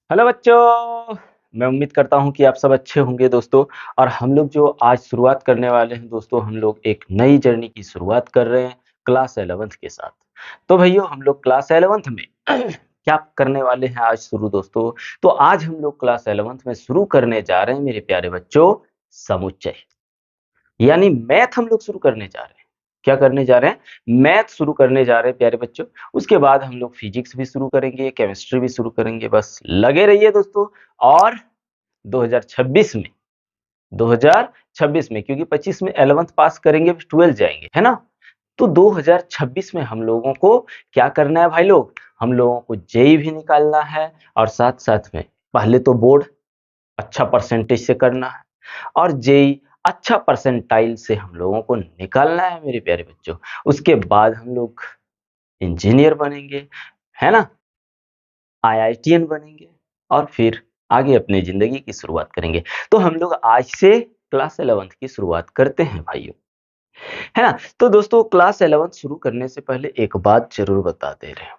Hello बच्चों। मैं उम्मीद करता हूँ कि आप सब अच्छे होंगे दोस्तों। और हम लोग जो आज शुरुआत करने वाले हैं दोस्तों, हम लोग एक नई जर्नी की शुरुआत कर रहे हैं क्लास 11th के साथ। तो भैया हम लोग क्लास 11th में क्या करने वाले हैं आज शुरू दोस्तों। तो आज हम लोग क्लास 11th में शुरू करने जा रहे हैं मेरे प्यारे बच्चों, समुच्चय यानी मैथ हम लोग शुरू करने जा रहे हैं। क्या करने जा रहे हैं? मैथ शुरू करने जा रहे हैं प्यारे बच्चों। उसके बाद हम लोग फिजिक्स भी शुरू करेंगे, केमिस्ट्री भी शुरू करेंगे। बस लगे रहिए दोस्तों। और 2026 में 2026 में क्योंकि 25 में 11th पास करेंगे, 12 जाएंगे, है ना। तो 2026 में हम लोगों को क्या करना है भाई लोग? हम लोगों को जेई भी निकालना है और साथ साथ में पहले तो बोर्ड अच्छा परसेंटेज से करना है। और जेई अच्छा परसेंटाइल से हम लोगों को निकालना है मेरे प्यारे बच्चों। उसके बाद हम लोग इंजीनियर बनेंगे, है ना, आईआईटीएन बनेंगे और फिर आगे अपनी जिंदगी की शुरुआत करेंगे। तो हम लोग आज से क्लास 11th की शुरुआत करते हैं भाइयों, है ना। तो दोस्तों क्लास 11th शुरू करने से पहले एक बात जरूर बता दे रहे हैं।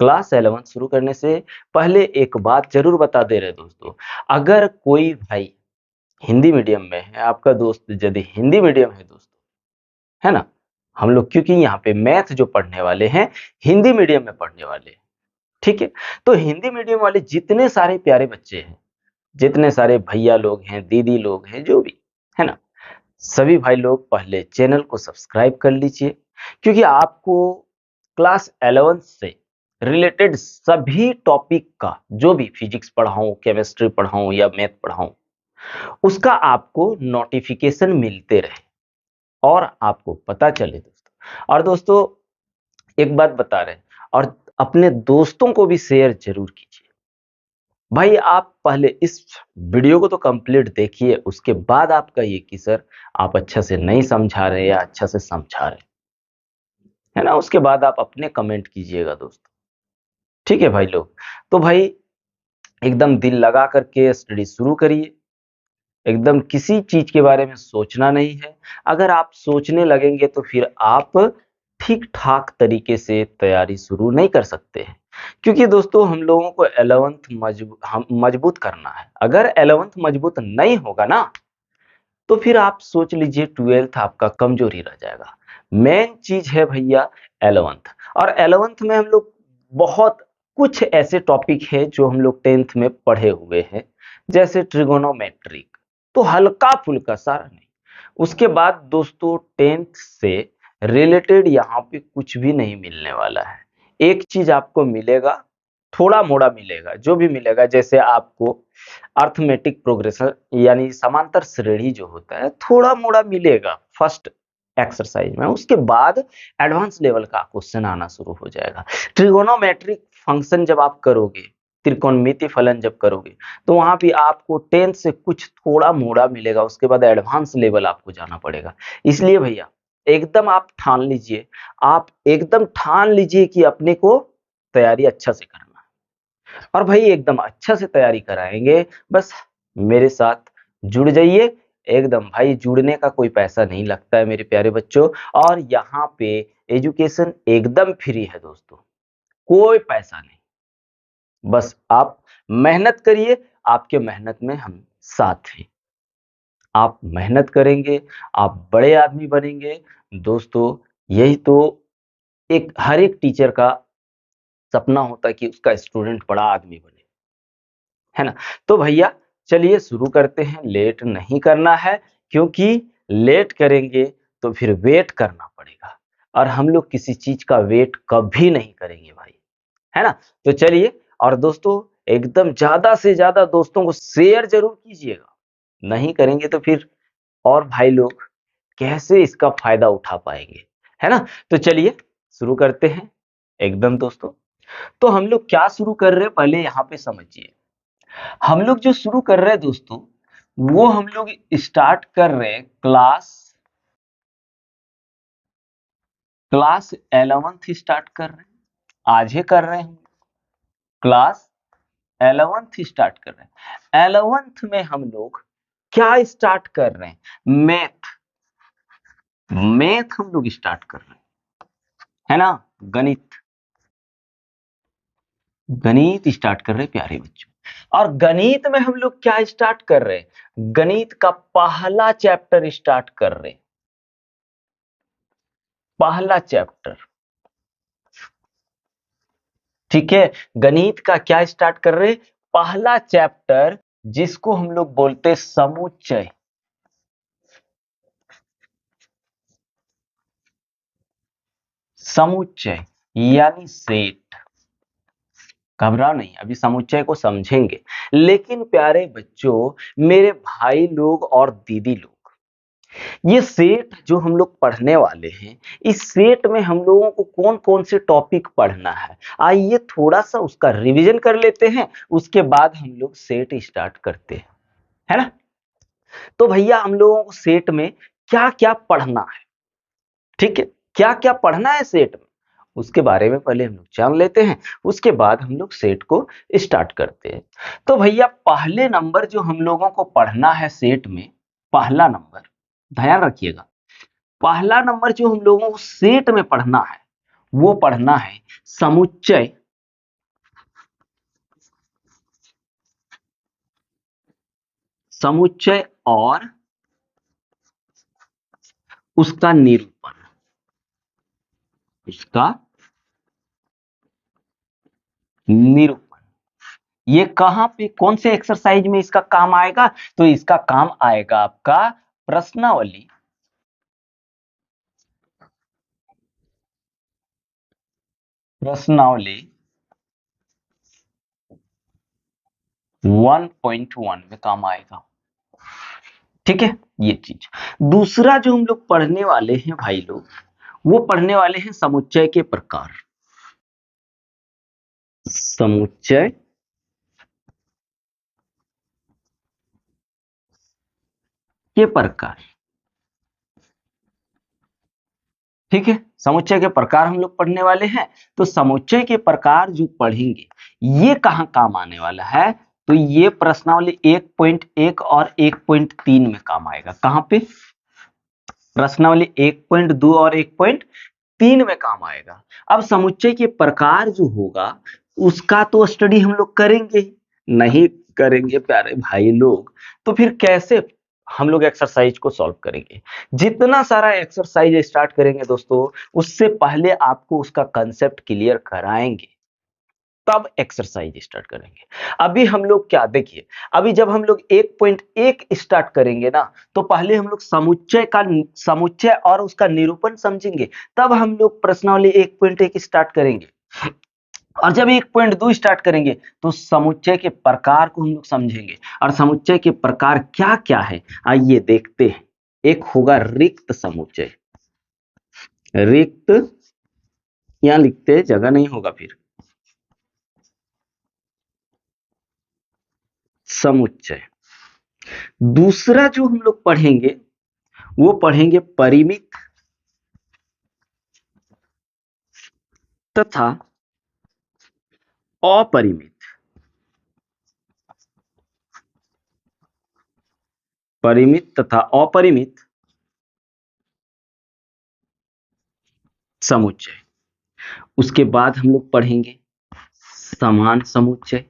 क्लास 11th शुरू करने से पहले एक बात जरूर बता दे रहे हैं दोस्तों। अगर कोई भाई हिंदी मीडियम में है, आपका दोस्त यदि हिंदी मीडियम है दोस्तों, है ना, हम लोग क्योंकि यहाँ पे मैथ जो पढ़ने वाले हैं हिंदी मीडियम में पढ़ने वाले हैं, ठीक है। तो हिंदी मीडियम वाले जितने सारे प्यारे बच्चे हैं, जितने सारे भैया लोग हैं, दीदी लोग हैं, जो भी, है ना, सभी भाई लोग पहले चैनल को सब्सक्राइब कर लीजिए। क्योंकि आपको क्लास 11 से रिलेटेड सभी टॉपिक का, जो भी फिजिक्स पढ़ाऊं, केमिस्ट्री पढ़ाऊं या मैथ पढ़ाऊं, उसका आपको नोटिफिकेशन मिलते रहे और आपको पता चले दोस्तों। और दोस्तों एक बात बता रहे हैं, और अपने दोस्तों को भी शेयर जरूर कीजिए। भाई आप पहले इस वीडियो को तो कंप्लीट देखिए, उसके बाद आप कहिए कि सर आप अच्छा से नहीं समझा रहे या अच्छा से समझा रहे, है ना। उसके बाद आप अपने कमेंट कीजिएगा दोस्तों, ठीक है भाई लोग। तो भाई एकदम दिल लगा करके स्टडी शुरू करिए। एकदम किसी चीज के बारे में सोचना नहीं है। अगर आप सोचने लगेंगे तो फिर आप ठीक ठाक तरीके से तैयारी शुरू नहीं कर सकते हैं। क्योंकि दोस्तों हम लोगों को 11th मजबूत करना है। अगर 11th मजबूत नहीं होगा ना, तो फिर आप सोच लीजिए 12th आपका कमजोरी रह जाएगा। मेन चीज है भैया 11th। और 11th में हम लोग बहुत कुछ ऐसे टॉपिक है जो हम लोग 10th में पढ़े हुए हैं, जैसे ट्रिगोनोमेट्रिक, तो हल्का फुल्का सारा नहीं। उसके बाद दोस्तों 10th से रिलेटेड यहाँ पे कुछ भी नहीं मिलने वाला है। एक चीज आपको मिलेगा, थोड़ा मोड़ा मिलेगा, जो भी मिलेगा, जैसे आपको अर्थमेटिक प्रोग्रेशन यानी समांतर श्रेणी जो होता है थोड़ा मोड़ा मिलेगा फर्स्ट एक्सरसाइज में। उसके बाद एडवांस लेवल का क्वेश्चन आना शुरू हो जाएगा। ट्रिगोनोमेट्रिक फंक्शन जब आप करोगे, त्रिकोणमिति फलन जब करोगे, तो वहां भी आपको 10 से कुछ थोड़ा मोड़ा मिलेगा। उसके बाद एडवांस लेवल आपको जाना पड़ेगा। इसलिए भैया एकदम आप ठान लीजिए, आप एकदम ठान लीजिए कि अपने को तैयारी अच्छा से करना है। और भाई एकदम अच्छा से तैयारी कराएंगे। बस मेरे साथ जुड़ जाइए। एकदम भाई जुड़ने का कोई पैसा नहीं लगता है मेरे प्यारे बच्चों। और यहाँ पे एजुकेशन एकदम फ्री है दोस्तों, कोई पैसा नहीं। बस आप मेहनत करिए, आपके मेहनत में हम साथ हैं। आप मेहनत करेंगे, आप बड़े आदमी बनेंगे दोस्तों। यही तो एक हर एक टीचर का सपना होता है कि उसका स्टूडेंट बड़ा आदमी बने, है ना। तो भैया चलिए शुरू करते हैं, लेट नहीं करना है। क्योंकि लेट करेंगे तो फिर वेट करना पड़ेगा, और हम लोग किसी चीज का वेट कभी नहीं करेंगे भाई, है ना। तो चलिए, और दोस्तों एकदम ज्यादा से ज्यादा दोस्तों को शेयर जरूर कीजिएगा। नहीं करेंगे तो फिर और भाई लोग कैसे इसका फायदा उठा पाएंगे, है ना। तो चलिए शुरू करते हैं एकदम दोस्तों। तो हम लोग क्या शुरू कर रहे हैं पहले यहाँ पे समझिए। हम लोग जो शुरू कर रहे हैं दोस्तों, वो हम लोग स्टार्ट कर रहे हैं क्लास 11th स्टार्ट कर रहे हैं। आज ही कर रहे हैं हम क्लास 11th स्टार्ट कर रहे हैं। 11th में हम लोग क्या स्टार्ट कर रहे हैं? मैथ। मैथ हम लोग स्टार्ट कर रहे हैं, है ना, गणित। गणित स्टार्ट कर रहे हैं प्यारे बच्चों। और गणित में हम लोग क्या स्टार्ट कर रहे हैं? गणित का पहला चैप्टर स्टार्ट कर रहे हैं। पहला चैप्टर, ठीक है। गणित का क्या स्टार्ट कर रहे हैं? पहला चैप्टर, जिसको हम लोग बोलते हैं समुच्चय। समुच्चय यानी सेट। घबराओ नहीं, अभी समुच्चय को समझेंगे। लेकिन प्यारे बच्चों, मेरे भाई लोग और दीदी लोग, ये सेट जो हम लोग पढ़ने वाले हैं, इस सेट में हम लोगों को कौन कौन से टॉपिक पढ़ना है, आइए थोड़ा सा उसका रिवीजन कर लेते हैं। उसके बाद हम लोग सेट स्टार्ट करते हैं, है ना। तो भैया हम लोगों को सेट में क्या क्या पढ़ना है, ठीक है। क्या क्या पढ़ना है सेट में, उसके बारे में पहले हम लोग जान लेते हैं। उसके बाद हम लोग सेट को स्टार्ट करते हैं। तो भैया पहले नंबर जो हम लोगों को पढ़ना है सेट में, पहला नंबर, ध्यान रखिएगा, पहला नंबर जो हम लोगों को सेट में पढ़ना है, वो पढ़ना है समुच्चय। समुच्चय और उसका निरूपण। उसका निरूपण, ये कहां पे, कौन से एक्सरसाइज में इसका काम आएगा? तो इसका काम आएगा आपका प्रश्नावली। प्रश्नावली 1.1 में काम आएगा, ठीक है। ये चीज, दूसरा जो हम लोग पढ़ने वाले हैं भाई लोग, वो पढ़ने वाले हैं समुच्चय के प्रकार। समुच्चय के प्रकार, ठीक है। समुच्चय के प्रकार हम लोग पढ़ने वाले हैं। तो समुच्चय के प्रकार जो पढ़ेंगे, ये कहां काम आने वाला है? तो ये प्रश्नावली 1.1 और 1.3 में काम आएगा। कहां पे? प्रश्नावली 1.2 और 1.3 में काम आएगा। अब समुच्चय के प्रकार जो होगा, उसका तो स्टडी हम लोग करेंगे ही। नहीं करेंगे प्यारे भाई लोग, तो फिर कैसे हम लोग एक्सरसाइज को सॉल्व करेंगे? जितना सारा एक्सरसाइज स्टार्ट करेंगे दोस्तों, उससे पहले आपको उसका कंसेप्ट क्लियर कराएंगे, तब एक्सरसाइज स्टार्ट करेंगे। अभी हम लोग क्या, देखिए, अभी जब हम लोग 1.1 स्टार्ट करेंगे ना, तो पहले हम लोग समुच्चय और उसका निरूपण समझेंगे, तब हम लोग प्रश्नावली 1.1 स्टार्ट करेंगे। और जब 1.2 स्टार्ट करेंगे, तो समुच्चय के प्रकार को हम लोग समझेंगे। और समुच्चय के प्रकार क्या क्या है, आइए देखते हैं। एक होगा रिक्त समुच्चय। रिक्त, यहां लिखते हैं, जगह नहीं होगा फिर। समुच्चय। दूसरा जो हम लोग पढ़ेंगे, वो पढ़ेंगे परिमित तथा अपरिमित। परिमित तथा अपरिमित समुच्चय। उसके बाद हम लोग पढ़ेंगे समान समुच्चय।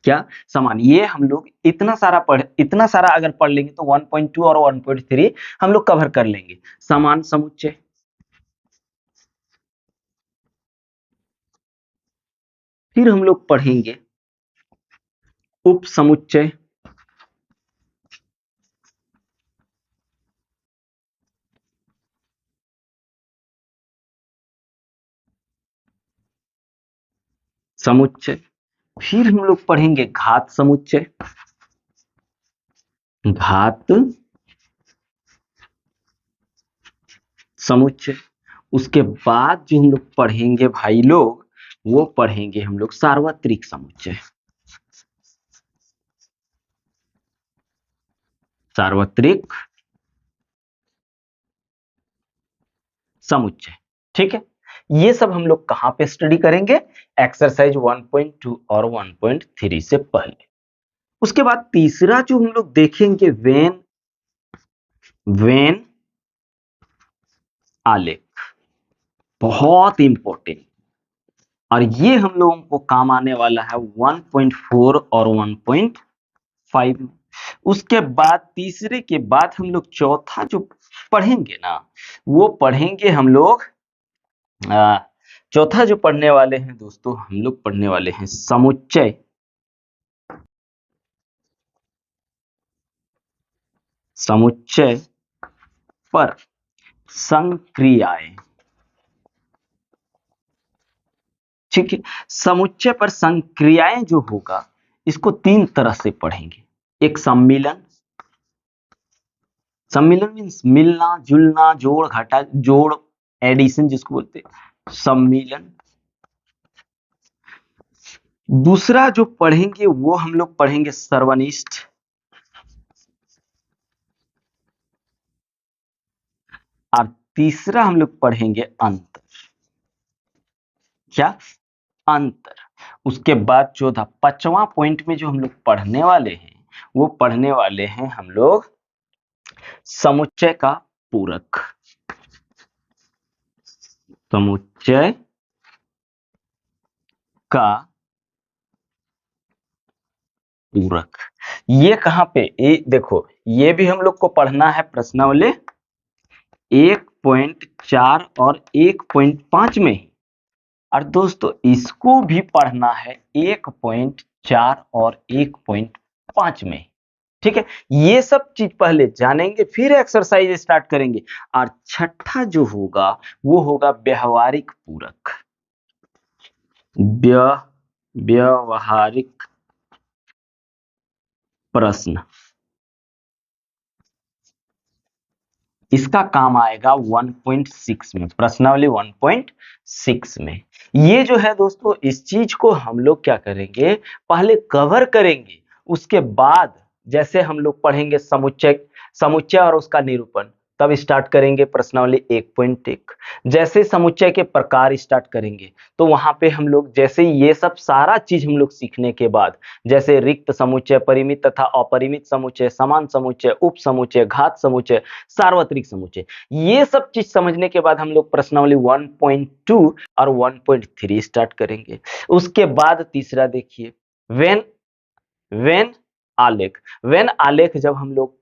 क्या? समान, ये हम लोग इतना सारा अगर पढ़ लेंगे तो 1.2 और 1.3 हम लोग कवर कर लेंगे। समान समुच्चय। फिर हम लोग पढ़ेंगे उप समुच्चय। समुच्चय। फिर हम लोग पढ़ेंगे घात समुच्चय। घात समुच्चय। उसके बाद जो हम लोग पढ़ेंगे भाई लोग, वो पढ़ेंगे हम लोग सार्वत्रिक समुच्चय। सार्वत्रिक समुच्चय, ठीक है। ये सब हम लोग कहां पे स्टडी करेंगे? एक्सरसाइज 1.2 और 1.3 से पहले। उसके बाद तीसरा जो हम लोग देखेंगे, वेन वेन आलेख। बहुत इंपॉर्टेंट, और ये हम लोगों को काम आने वाला है 1.4 और 1.5 में। उसके बाद तीसरे के बाद हम लोग चौथा जो पढ़ेंगे ना, वो पढ़ेंगे हम लोग आ, चौथा जो पढ़ने वाले हैं दोस्तों, हम लोग पढ़ने वाले हैं समुच्चय। समुच्चय पर संक्रियाएं। ठीक है, समुच्चय पर संक्रियाएं जो होगा, इसको तीन तरह से पढ़ेंगे। एक सम्मिलन, सम्मिलन मीन्स मिलना जुलना, जोड़ घटा, जोड़ एडिशन जिसको बोलते हैं सम्मिलन। दूसरा जो पढ़ेंगे वो हम लोग पढ़ेंगे सर्वनिष्ठ। और तीसरा हम लोग पढ़ेंगे अंतर। क्या? अंतर। उसके बाद चौथा पांचवा पॉइंट में जो हम लोग पढ़ने वाले हैं, वो पढ़ने वाले हैं हम लोग समुच्चय का पूरक। समुच्चय का पूरक। ये कहां पे, ये देखो, ये भी हम लोग को पढ़ना है प्रश्नावली 1.4 और 1.5 में। और दोस्तों इसको भी पढ़ना है 1.4 और 1.5 में। ठीक है, ये सब चीज पहले जानेंगे, फिर एक्सरसाइज स्टार्ट करेंगे। और छठा जो होगा वो होगा व्यवहारिक पूरक। व्यवहारिक प्रश्न। इसका काम आएगा 1.6 में, प्रश्नावली 1.6 में। ये जो है दोस्तों, इस चीज को हम लोग क्या करेंगे, पहले कवर करेंगे। उसके बाद जैसे हम लोग पढ़ेंगे समुच्चय, समुच्चय और उसका निरूपण, तब स्टार्ट करेंगे प्रश्नावली 1.1। जैसे समुच्चय के प्रकार स्टार्ट करेंगे, तो वहां पे हम लोग जैसे ये सब सारा चीज हम लोग सीखने के बाद, जैसे रिक्त समुच्चय, परिमित तथा अपरिमित समुच्चय, समान समुच्चय, उप समुच्चय, घात समुच्चय, सार्वत्रिक समुच्चय, ये सब चीज समझने के बाद हम लोग प्रश्नावली 1.2 और 1.3 स्टार्ट करेंगे। उसके बाद तीसरा देखिए, वेन, वेन आलेख। वेन आलेख जब हम लोग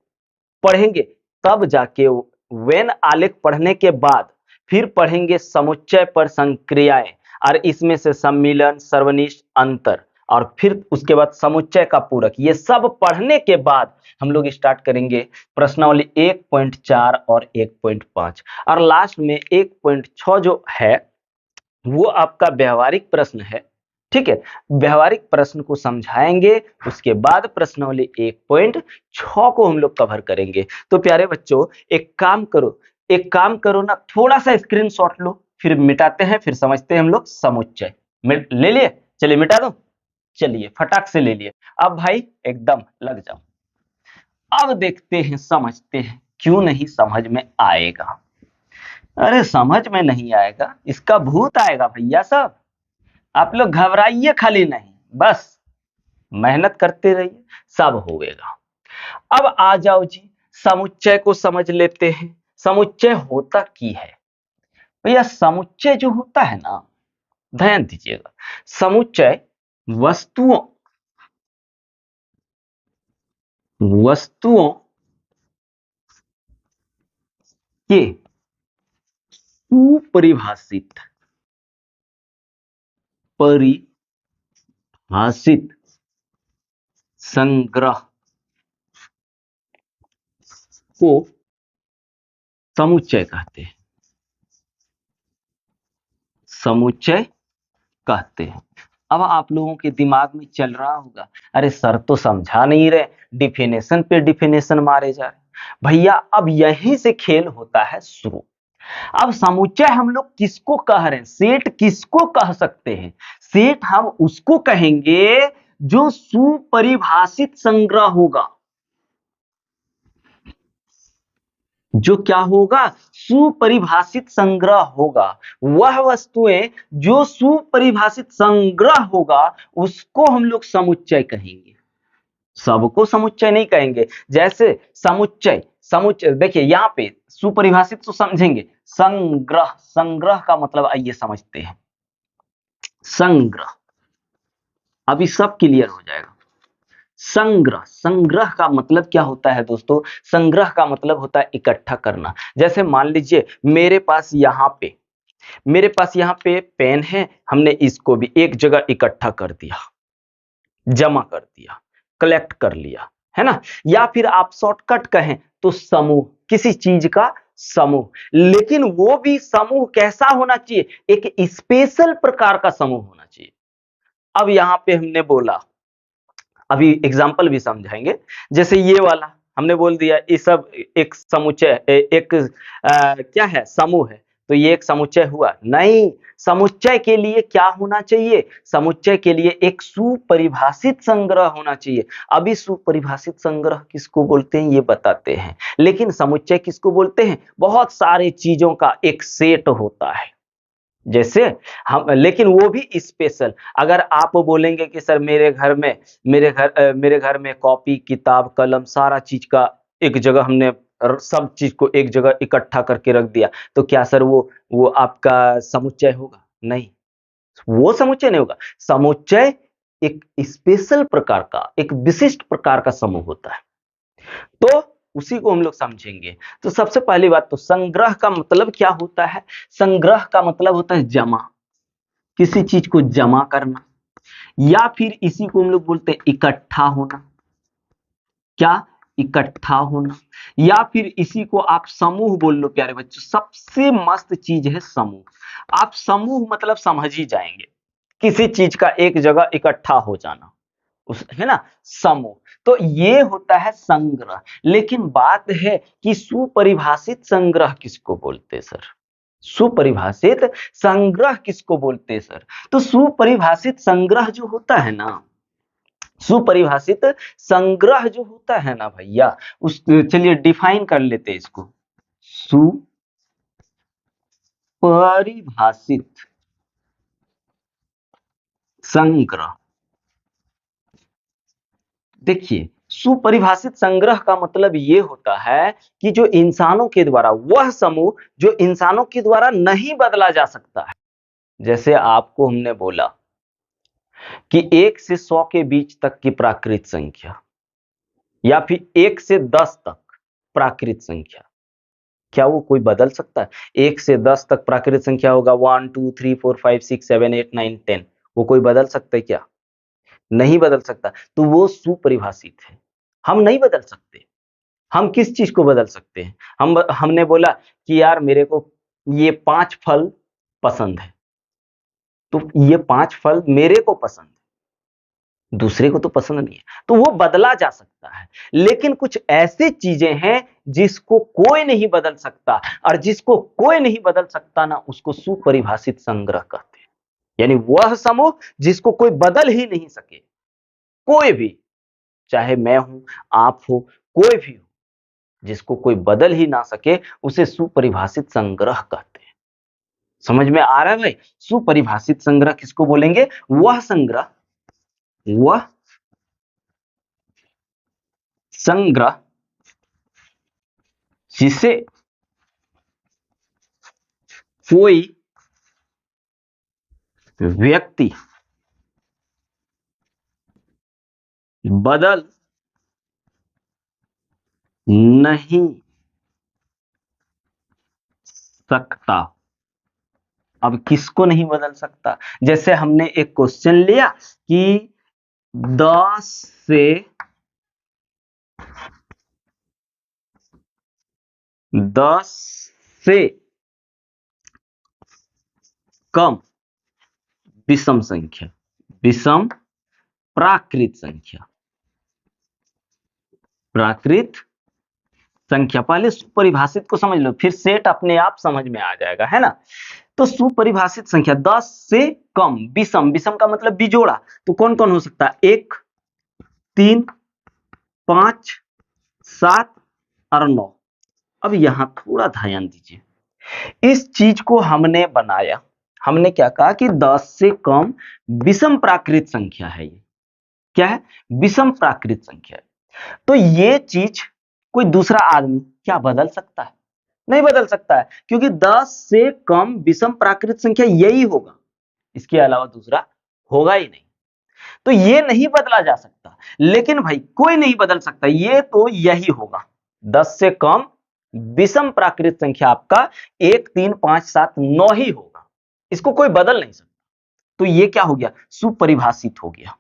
पढ़ेंगे, तब जाके वेन आलेख पढ़ने के बाद फिर पढ़ेंगे समुच्चय पर संक्रियाएं, और इसमें से सम्मिलन, सर्वनिष्ठ, अंतर, और फिर उसके बाद समुच्चय का पूरक। ये सब पढ़ने के बाद हम लोग स्टार्ट करेंगे प्रश्नावली 1.4 और 1.5, और लास्ट में 1.6 जो है वो आपका व्यवहारिक प्रश्न है। ठीक है, व्यवहारिक प्रश्न को समझाएंगे, उसके बाद प्रश्नावली 1.6 को हम लोग कवर करेंगे। तो प्यारे बच्चों, एक काम करो, एक काम करो ना, थोड़ा सा स्क्रीनशॉट लो, फिर मिटाते हैं, फिर समझते हैं हम लोग समुच्चय। ले लिए? चलिए मिटा दो, चलिए फटाक से ले लिए। अब भाई एकदम लग जाओ। अब देखते हैं, समझते हैं, क्यों नहीं समझ में आएगा। अरे समझ में नहीं आएगा, इसका भूत आएगा भैया साहब। आप लोग घबराइए खाली नहीं, बस मेहनत करते रहिए, सब होगा। अब आ जाओ जी, समुच्चय को समझ लेते हैं। समुच्चय होता की है भैया, समुच्चय जो होता है ना, ध्यान दीजिएगा, समुच्चय वस्तुओं, वस्तुओं के सुपरिभाषित, परिभाषित संग्रह को समुच्चय कहते हैं। समुच्चय कहते हैं। अब आप लोगों के दिमाग में चल रहा होगा, अरे सर तो समझा नहीं रहे, डिफिनेशन पे डिफिनेशन मारे जा रहे। भैया अब यहीं से खेल होता है शुरू। अब समुच्चय हम लोग किसको कह रहे हैं, सेट किसको कह सकते हैं? सेट हम उसको कहेंगे जो सुपरिभाषित संग्रह होगा। जो क्या होगा? सुपरिभाषित संग्रह होगा। वह वस्तुएं जो सुपरिभाषित संग्रह होगा, उसको हम लोग समुच्चय कहेंगे। सबको समुच्चय नहीं कहेंगे। जैसे समुच्चय, समुच्चय देखिए यहां पे सुपरिभाषित तो समझेंगे, संग्रह, संग्रह का मतलब आइए समझते हैं। संग्रह। अभी सब क्लियर हो जाएगा। संग्रह, संग्रह का मतलब क्या होता है दोस्तों? संग्रह का मतलब होता है इकट्ठा करना। जैसे मान लीजिए मेरे पास यहाँ पे पेन है, हमने इसको भी एक जगह इकट्ठा कर दिया, जमा कर दिया, कलेक्ट कर लिया, है ना? या फिर आप शॉर्टकट कहें तो समूह, किसी चीज का समूह। लेकिन वो भी समूह कैसा होना चाहिए? एक स्पेशल प्रकार का समूह होना चाहिए। अब यहां पे हमने बोला, अभी एग्जाम्पल भी समझाएंगे। जैसे ये वाला हमने बोल दिया, ये सब एक समुच्चय, एक क्या है, समूह है, तो ये एक समुच्चय हुआ नहीं। समुच्चय के लिए क्या होना चाहिए? समुच्चय के लिए एक सुपरिभाषित संग्रह होना चाहिए। अभी सुपरिभाषित संग्रह किसको बोलते हैं ये बताते हैं, लेकिन समुच्चय किसको बोलते हैं? बहुत सारे चीजों का एक सेट होता है। जैसे हम, लेकिन वो भी स्पेशल। अगर आप बोलेंगे कि सर मेरे घर में कॉपी, किताब, कलम, सारा चीज का एक जगह हमने सब चीज को एक जगह इकट्ठा करके रख दिया, तो क्या सर वो आपका समुच्चय होगा? नहीं, वो समुच्चय नहीं होगा। समुच्चय एक स्पेशल प्रकार का, एक विशिष्ट प्रकार का समूह होता है। तो उसी को हम लोग समझेंगे। तो सबसे पहली बात, तो संग्रह का मतलब क्या होता है? संग्रह का मतलब होता है जमा, किसी चीज को जमा करना, या फिर इसी को हम लोग बोलते हैं इकट्ठा होना। क्या? इकट्ठा होना। या फिर इसी को आप समूह बोल लो प्यारे बच्चों, सबसे मस्त चीज है समूह। आप समूह मतलब समझ ही जाएंगे, किसी चीज का एक जगह इकट्ठा हो जाना, उस, है ना, समूह। तो ये होता है संग्रह। लेकिन बात है कि सुपरिभाषित संग्रह किसको बोलते हैं सर? सुपरिभाषित संग्रह किसको बोलते हैं सर? तो सुपरिभाषित संग्रह जो होता है ना, सुपरिभाषित संग्रह जो होता है ना भैया, उस, चलिए डिफाइन कर लेते हैं इसको। सुपरिभाषित संग्रह। देखिए, सुपरिभाषित संग्रह का मतलब ये होता है कि जो इंसानों के द्वारा, वह समूह जो इंसानों के द्वारा नहीं बदला जा सकता है। जैसे आपको हमने बोला कि 1 से 100 के बीच तक की प्राकृत संख्या, या फिर 1 से 10 तक प्राकृत संख्या, क्या वो कोई बदल सकता है? 1 से 10 तक प्राकृत संख्या होगा, 1 2 3 4 5 6 7 8 9 10, वो कोई बदल सकता है क्या? नहीं बदल सकता। तो वो सुपरिभाषित है, हम नहीं बदल सकते। हम किस चीज को बदल सकते हैं? हमने बोला कि यार मेरे को ये 5 फल पसंद है, तो ये 5 फल मेरे को पसंद है, दूसरे को तो पसंद नहीं है, तो वो बदला जा सकता है। लेकिन कुछ ऐसी चीजें हैं जिसको कोई नहीं बदल सकता, और जिसको कोई नहीं बदल सकता ना, उसको सुपरिभाषित संग्रह कहते हैं। यानी वह समूह जिसको कोई बदल ही नहीं सके, कोई भी, चाहे मैं हूं, आप हो, कोई भी हो, जिसको कोई बदल ही ना सके, उसे सुपरिभाषित संग्रह कहते हैं। समझ में आ रहा है भाई? सुपरिभाषित संग्रह किसको बोलेंगे? वह संग्रह, वह संग्रह जिसे कोई व्यक्ति बदल नहीं सकता। अब किसको नहीं बदल सकता? जैसे हमने एक क्वेश्चन लिया कि 10 से 10 से कम विषम संख्या, विषम प्राकृत संख्या, प्राकृत संख्या। पहले सुपरिभाषित को समझ लो, फिर सेट अपने आप समझ में आ जाएगा, है ना? तो सुपरिभाषित संख्या 10 से कम विषम, विषम का मतलब बिजोड़ा, तो कौन कौन हो सकता है? 1 3 5 7 और 9। अब यहां थोड़ा ध्यान दीजिए, इस चीज को हमने बनाया, हमने क्या कहा कि 10 से कम विषम प्राकृत संख्या है। ये क्या है? विषम प्राकृत संख्या है। तो ये चीज कोई दूसरा आदमी क्या बदल सकता है? नहीं बदल सकता है, क्योंकि 10 से कम विषम प्राकृत संख्या यही होगा। इसके अलावा दूसरा होगा ही नहीं। तो ये नहीं बदला जा सकता, लेकिन भाई कोई नहीं बदल सकता, ये तो यही होगा। 10 से कम विषम प्राकृत संख्या आपका 1, 3, 5, 7, 9 ही होगा, इसको कोई बदल नहीं सकता। तो ये क्या हो गया, सुपरिभाषित हो गया,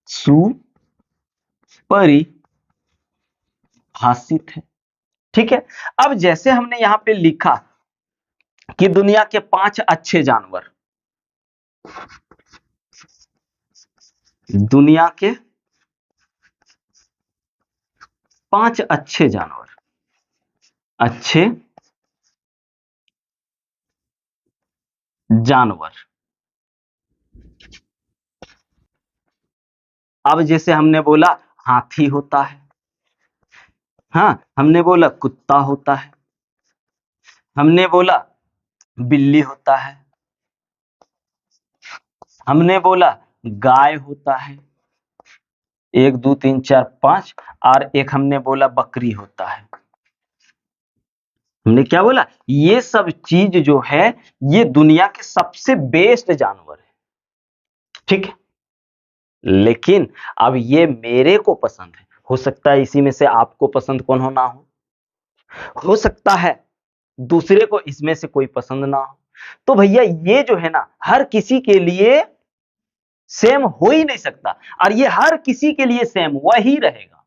सुपरिभाषित है। ठीक है। अब जैसे हमने यहां पे लिखा कि दुनिया के 5 अच्छे जानवर, दुनिया के 5 अच्छे जानवर, अच्छे जानवर। अब जैसे हमने बोला हाथी होता है, हाँ, हमने बोला कुत्ता होता है, हमने बोला बिल्ली होता है, हमने बोला गाय होता है, 1, 2, 3, 4, 5, और एक हमने बोला बकरी होता है। हमने क्या बोला, ये सब चीज जो है ये दुनिया के सबसे बेस्ट जानवर है। ठीक है, लेकिन अब ये मेरे को पसंद है, हो सकता है इसी में से आपको पसंद कौन हो ना हो सकता है दूसरे को इसमें से कोई पसंद ना हो। तो भैया ये जो है ना हर किसी के लिए सेम हो ही नहीं सकता, और ये हर किसी के लिए सेम वही रहेगा,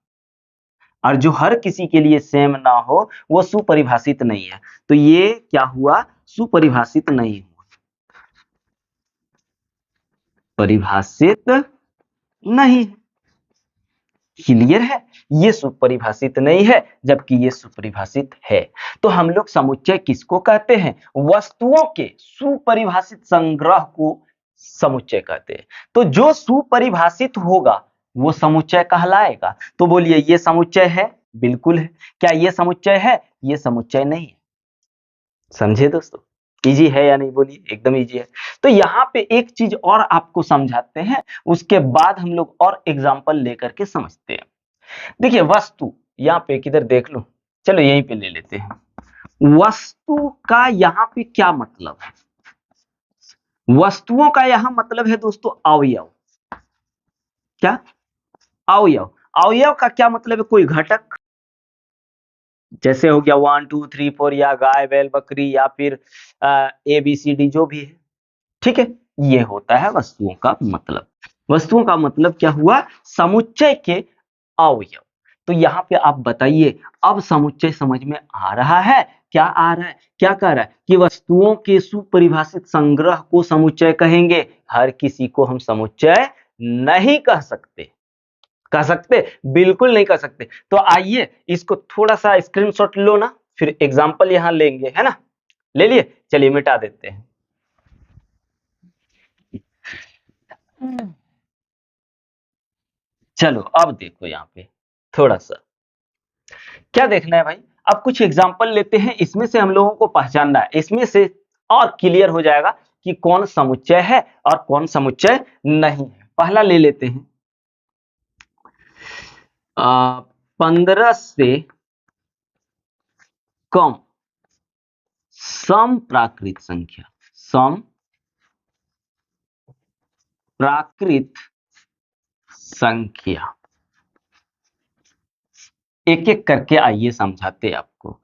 और जो हर किसी के लिए सेम ना हो वो सुपरिभाषित नहीं है। तो ये क्या हुआ, सुपरिभाषित नहीं हुआ, परिभाषित नहीं है। क्लियर है, ये सुपरिभाषित नहीं है जबकि ये सुपरिभाषित है। तो हम लोग समुच्चय किसको कहते हैं, वस्तुओं के सुपरिभाषित संग्रह को समुच्चय कहते हैं। तो जो सुपरिभाषित होगा वो समुच्चय कहलाएगा। तो बोलिए ये समुच्चय है, बिल्कुल है। क्या ये समुच्चय है, ये समुच्चय नहीं है। समझे दोस्तों, इजी है या नहीं, बोलिए, एकदम इजी है। तो यहाँ पे एक चीज और आपको समझाते हैं, उसके बाद हम लोग और एग्जांपल लेकर के समझते हैं। देखिए वस्तु, यहाँ पे किधर देख लो, चलो यहीं पे ले लेते हैं। वस्तु का यहाँ पे क्या मतलब है, वस्तुओं का यहाँ मतलब है दोस्तों अवयव। क्या, अवयव। अवयव का क्या मतलब है, कोई घटक, जैसे हो गया 1, 2, 3, 4, या गाय बैल बकरी, या फिर ABCD जो भी है। ठीक है, ये होता है वस्तुओं का मतलब। वस्तुओं का मतलब क्या हुआ, समुच्चय के अवयव। तो यहाँ पे आप बताइए, अब समुच्चय समझ में आ रहा है, क्या आ रहा है, क्या कह रहा है कि वस्तुओं के सुपरिभाषित संग्रह को समुच्चय कहेंगे, हर किसी को हम समुच्चय नहीं कह सकते। कह सकते, बिल्कुल नहीं कह सकते। तो आइए इसको थोड़ा सा स्क्रीनशॉट लो ना, फिर एग्जांपल यहां लेंगे, है ना, ले लिए, चलिए मिटा देते हैं। चलो अब देखो यहाँ पे थोड़ा सा क्या देखना है भाई, अब कुछ एग्जांपल लेते हैं, इसमें से हम लोगों को पहचानना है, इसमें से और क्लियर हो जाएगा कि कौन समुच्चय है और कौन समुच्चय नहीं है। पहला ले लेते हैं 15 से कम सम प्राकृत संख्या, सम प्राकृत संख्या, एक एक करके आइए समझाते आपको।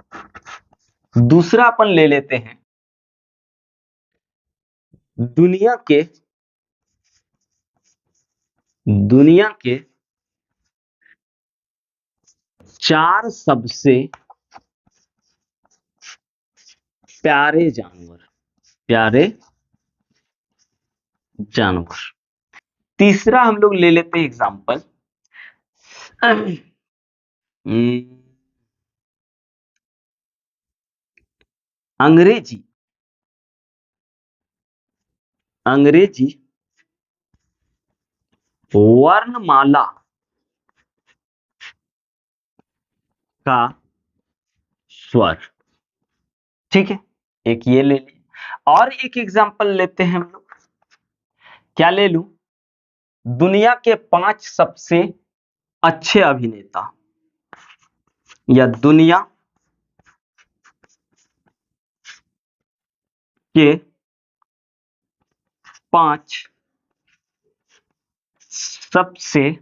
दूसरा अपन ले लेते हैं दुनिया के, दुनिया के 4 सबसे प्यारे जानवर, प्यारे जानवर। तीसरा हम लोग ले लेते हैं एग्जांपल, अंग्रेजी, अंग्रेजी वर्णमाला का स्वर। ठीक है, एक ये ले लिए, और एक एग्जांपल लेते हैं हम लोग, क्या ले लूं, दुनिया के 5 सबसे अच्छे अभिनेता, या दुनिया के 5 सबसे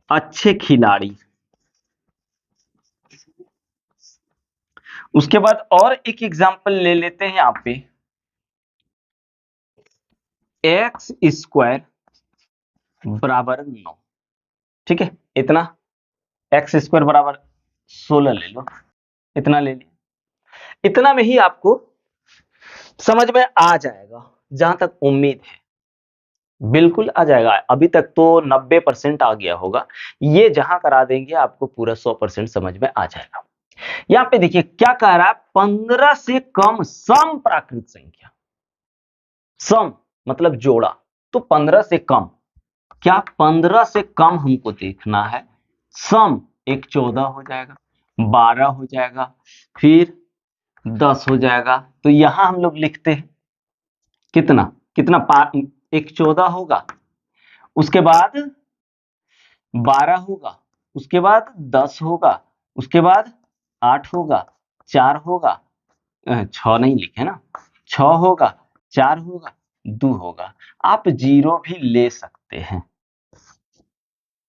अच्छे खिलाड़ी। उसके बाद और एक एग्जांपल ले लेते हैं यहाँ पे, एक्स स्क्वायर बराबर 9। ठीक है, इतना एक्स स्क्वायर बराबर 16 ले लो, इतना ले लिया। इतना में ही आपको समझ में आ जाएगा, जहां तक उम्मीद है बिल्कुल आ जाएगा। अभी तक तो 90% आ गया होगा, ये जहां करा देंगे आपको पूरा 100% समझ में आ जाएगा। यहाँ पे देखिए क्या कह रहा है, 15 से कम सम प्राकृत संख्या। सम मतलब जोड़ा, तो 15 से कम, क्या 15 से कम हमको देखना है। सम एक 14 हो जाएगा, 12 हो जाएगा, फिर 10 हो जाएगा। तो यहां हम लोग लिखते हैं कितना कितना एक 14 होगा, उसके बाद 12 होगा, उसके बाद 10 होगा, उसके बाद 8 होगा, 4 होगा, 6 नहीं लिखे ना, 6 होगा, 4 होगा, 2 होगा। आप जीरो भी ले सकते हैं,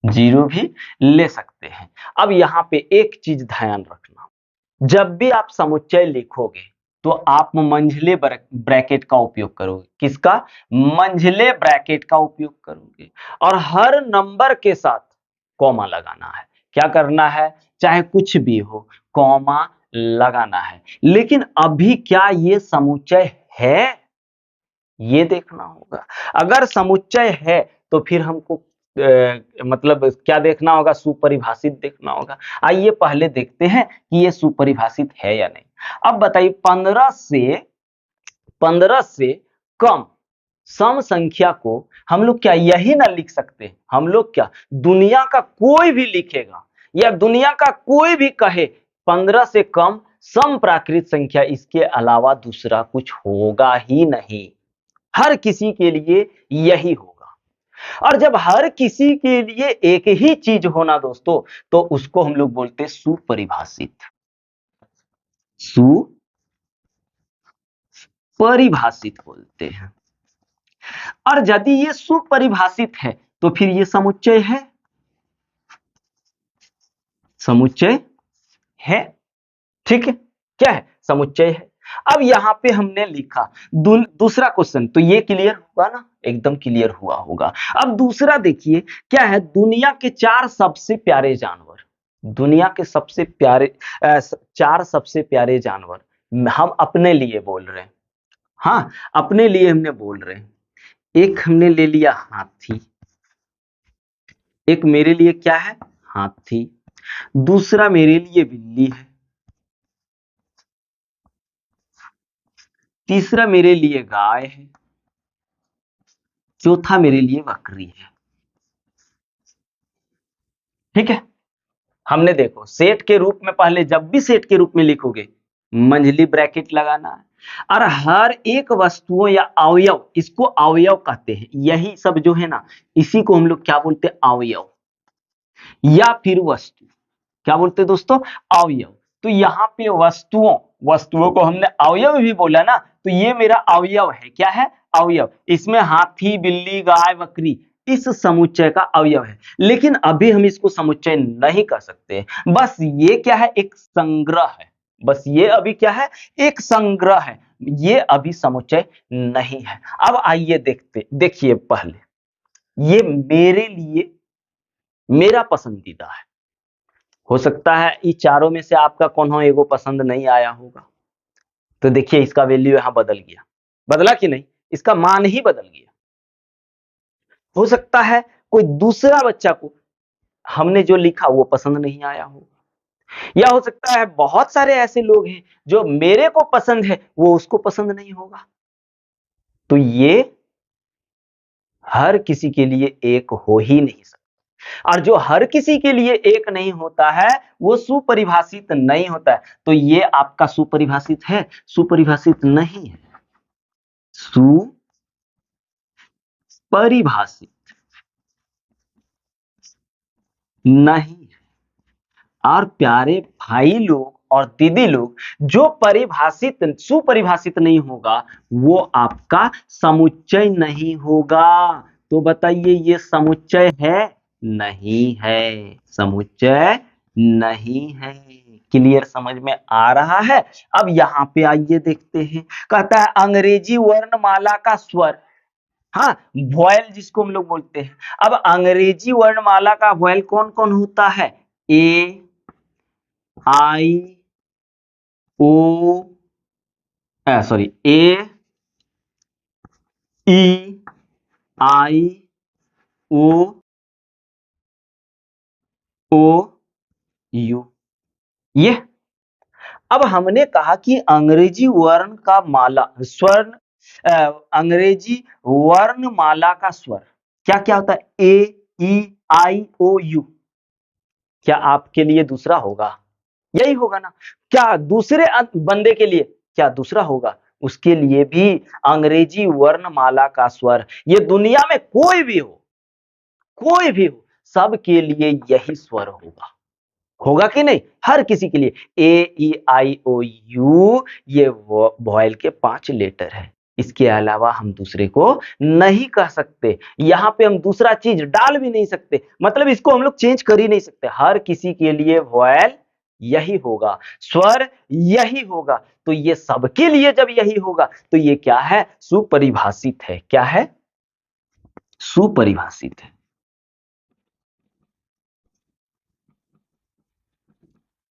जीरो भी ले सकते हैं। अब यहाँ पे एक चीज ध्यान रखना, जब भी आप समुच्चय लिखोगे तो आप मंझले ब्रैकेट का उपयोग करोगे। किसका? मंझले ब्रैकेट का उपयोग करोगे, और हर नंबर के साथ कॉमा लगाना है। क्या करना है? चाहे कुछ भी हो, कॉमा लगाना है। लेकिन अभी क्या ये समुच्चय है, ये देखना होगा। अगर समुच्चय है तो फिर हमको मतलब क्या देखना होगा? सुपरिभाषित देखना होगा। आइए पहले देखते हैं कि ये सुपरिभाषित है या नहीं। अब बताइए, 15 से कम सम संख्या को हम लोग क्या यही ना लिख सकते हैं? हम लोग क्या, दुनिया का कोई भी लिखेगा या दुनिया का कोई भी कहे 15 से कम सम प्राकृत संख्या, इसके अलावा दूसरा कुछ होगा ही नहीं। हर किसी के लिए यही होगा। और जब हर किसी के लिए एक ही चीज होना दोस्तों, तो उसको हम लोग बोलते हैं सुपरिभाषित। सुपरिभाषित बोलते हैं। और यदि ये सुपरिभाषित है तो फिर ये समुच्चय है, समुच्चय है। ठीक है, क्या है? समुच्चय है। अब यहां पे हमने लिखा दूसरा क्वेश्चन, तो ये क्लियर हुआ ना? एकदम क्लियर हुआ होगा। अब दूसरा देखिए क्या है, दुनिया के 4 सबसे प्यारे जानवर। दुनिया के सबसे प्यारे 4 सबसे प्यारे जानवर हम अपने लिए बोल रहे हैं। हाँ, अपने लिए हमने बोल रहे हैं। एक हमने ले लिया हाथी, एक मेरे लिए क्या है? हाथी। दूसरा मेरे लिए बिल्ली है, तीसरा मेरे लिए गाय है, चौथा मेरे लिए बकरी है। ठीक है, हमने देखो सेट के रूप में, पहले जब भी सेट के रूप में लिखोगे मंझली ब्रैकेट लगाना है। और हर एक वस्तुओं या अवयव, इसको अवयव कहते हैं। यही सब जो है ना, इसी को हम लोग क्या बोलते हैं? अवयव या फिर वस्तु। क्या बोलते हैं दोस्तों? अवयव। तो यहाँ पे वस्तुओं, वस्तुओं को हमने अवयव भी बोला ना, तो ये मेरा अवयव है। क्या है? अवयव। इसमें हाथी, बिल्ली, गाय, बकरी इस समुच्चय का अवयव है। लेकिन अभी हम इसको समुच्चय नहीं कर सकते, बस ये क्या है? एक संग्रह है। बस ये अभी क्या है? एक संग्रह है, ये अभी समुच्चय नहीं है। अब आइए देखते, देखिए पहले ये मेरे लिए मेरा पसंदीदा है। हो सकता है इस चारों में से आपका कौन एगो पसंद नहीं आया होगा, तो देखिए इसका वैल्यू यहां बदल गया। बदला कि नहीं? इसका मान ही बदल गया। हो सकता है कोई दूसरा बच्चा को हमने जो लिखा वो पसंद नहीं आया हो, या हो सकता है बहुत सारे ऐसे लोग हैं जो मेरे को पसंद है वो उसको पसंद नहीं होगा। तो ये हर किसी के लिए एक हो ही नहीं सकता, और जो हर किसी के लिए एक नहीं होता है वो सुपरिभाषित नहीं होता है। तो ये आपका सुपरिभाषित है? सुपरिभाषित नहीं है, सुपरिभाषित नहीं है। और प्यारे भाई लोग और दीदी लोग, जो परिभाषित सुपरिभाषित नहीं होगा वो आपका समुच्चय नहीं होगा। तो बताइए ये समुच्चय है? नहीं है, समुच्चय नहीं है। क्लियर, समझ में आ रहा है? अब यहाँ पे आइए देखते हैं, कहता है अंग्रेजी वर्णमाला का स्वर, हाँ वॉयल जिसको हम लोग बोलते हैं। अब अंग्रेजी वर्णमाला का वॉयल कौन कौन होता है? ए, आई, ओ, sorry, A, E, I, O, O, you, ये। अब हमने कहा कि अंग्रेजी वर्ण का माला स्वर्ण, अंग्रेजी वर्णमाला का स्वर क्या क्या होता है? ए, ई, आई, ओ, यू। क्या आपके लिए दूसरा होगा? यही होगा ना। क्या दूसरे बंदे के लिए क्या दूसरा होगा? उसके लिए भी अंग्रेजी वर्णमाला का स्वर, ये दुनिया में कोई भी हो, कोई भी हो, सबके लिए यही स्वर होगा। होगा कि नहीं? हर किसी के लिए ए, ई, आई, ओ, यू, ये वॉयल के 5 लेटर है। इसके अलावा हम दूसरे को नहीं कह सकते। यहाँ पे हम दूसरा चीज डाल भी नहीं सकते, मतलब इसको हम लोग चेंज कर ही नहीं सकते। हर किसी के लिए वॉयल यही होगा, स्वर यही होगा। तो ये सबके लिए जब यही होगा तो ये क्या है? सुपरिभाषित है। क्या है? सुपरिभाषित है।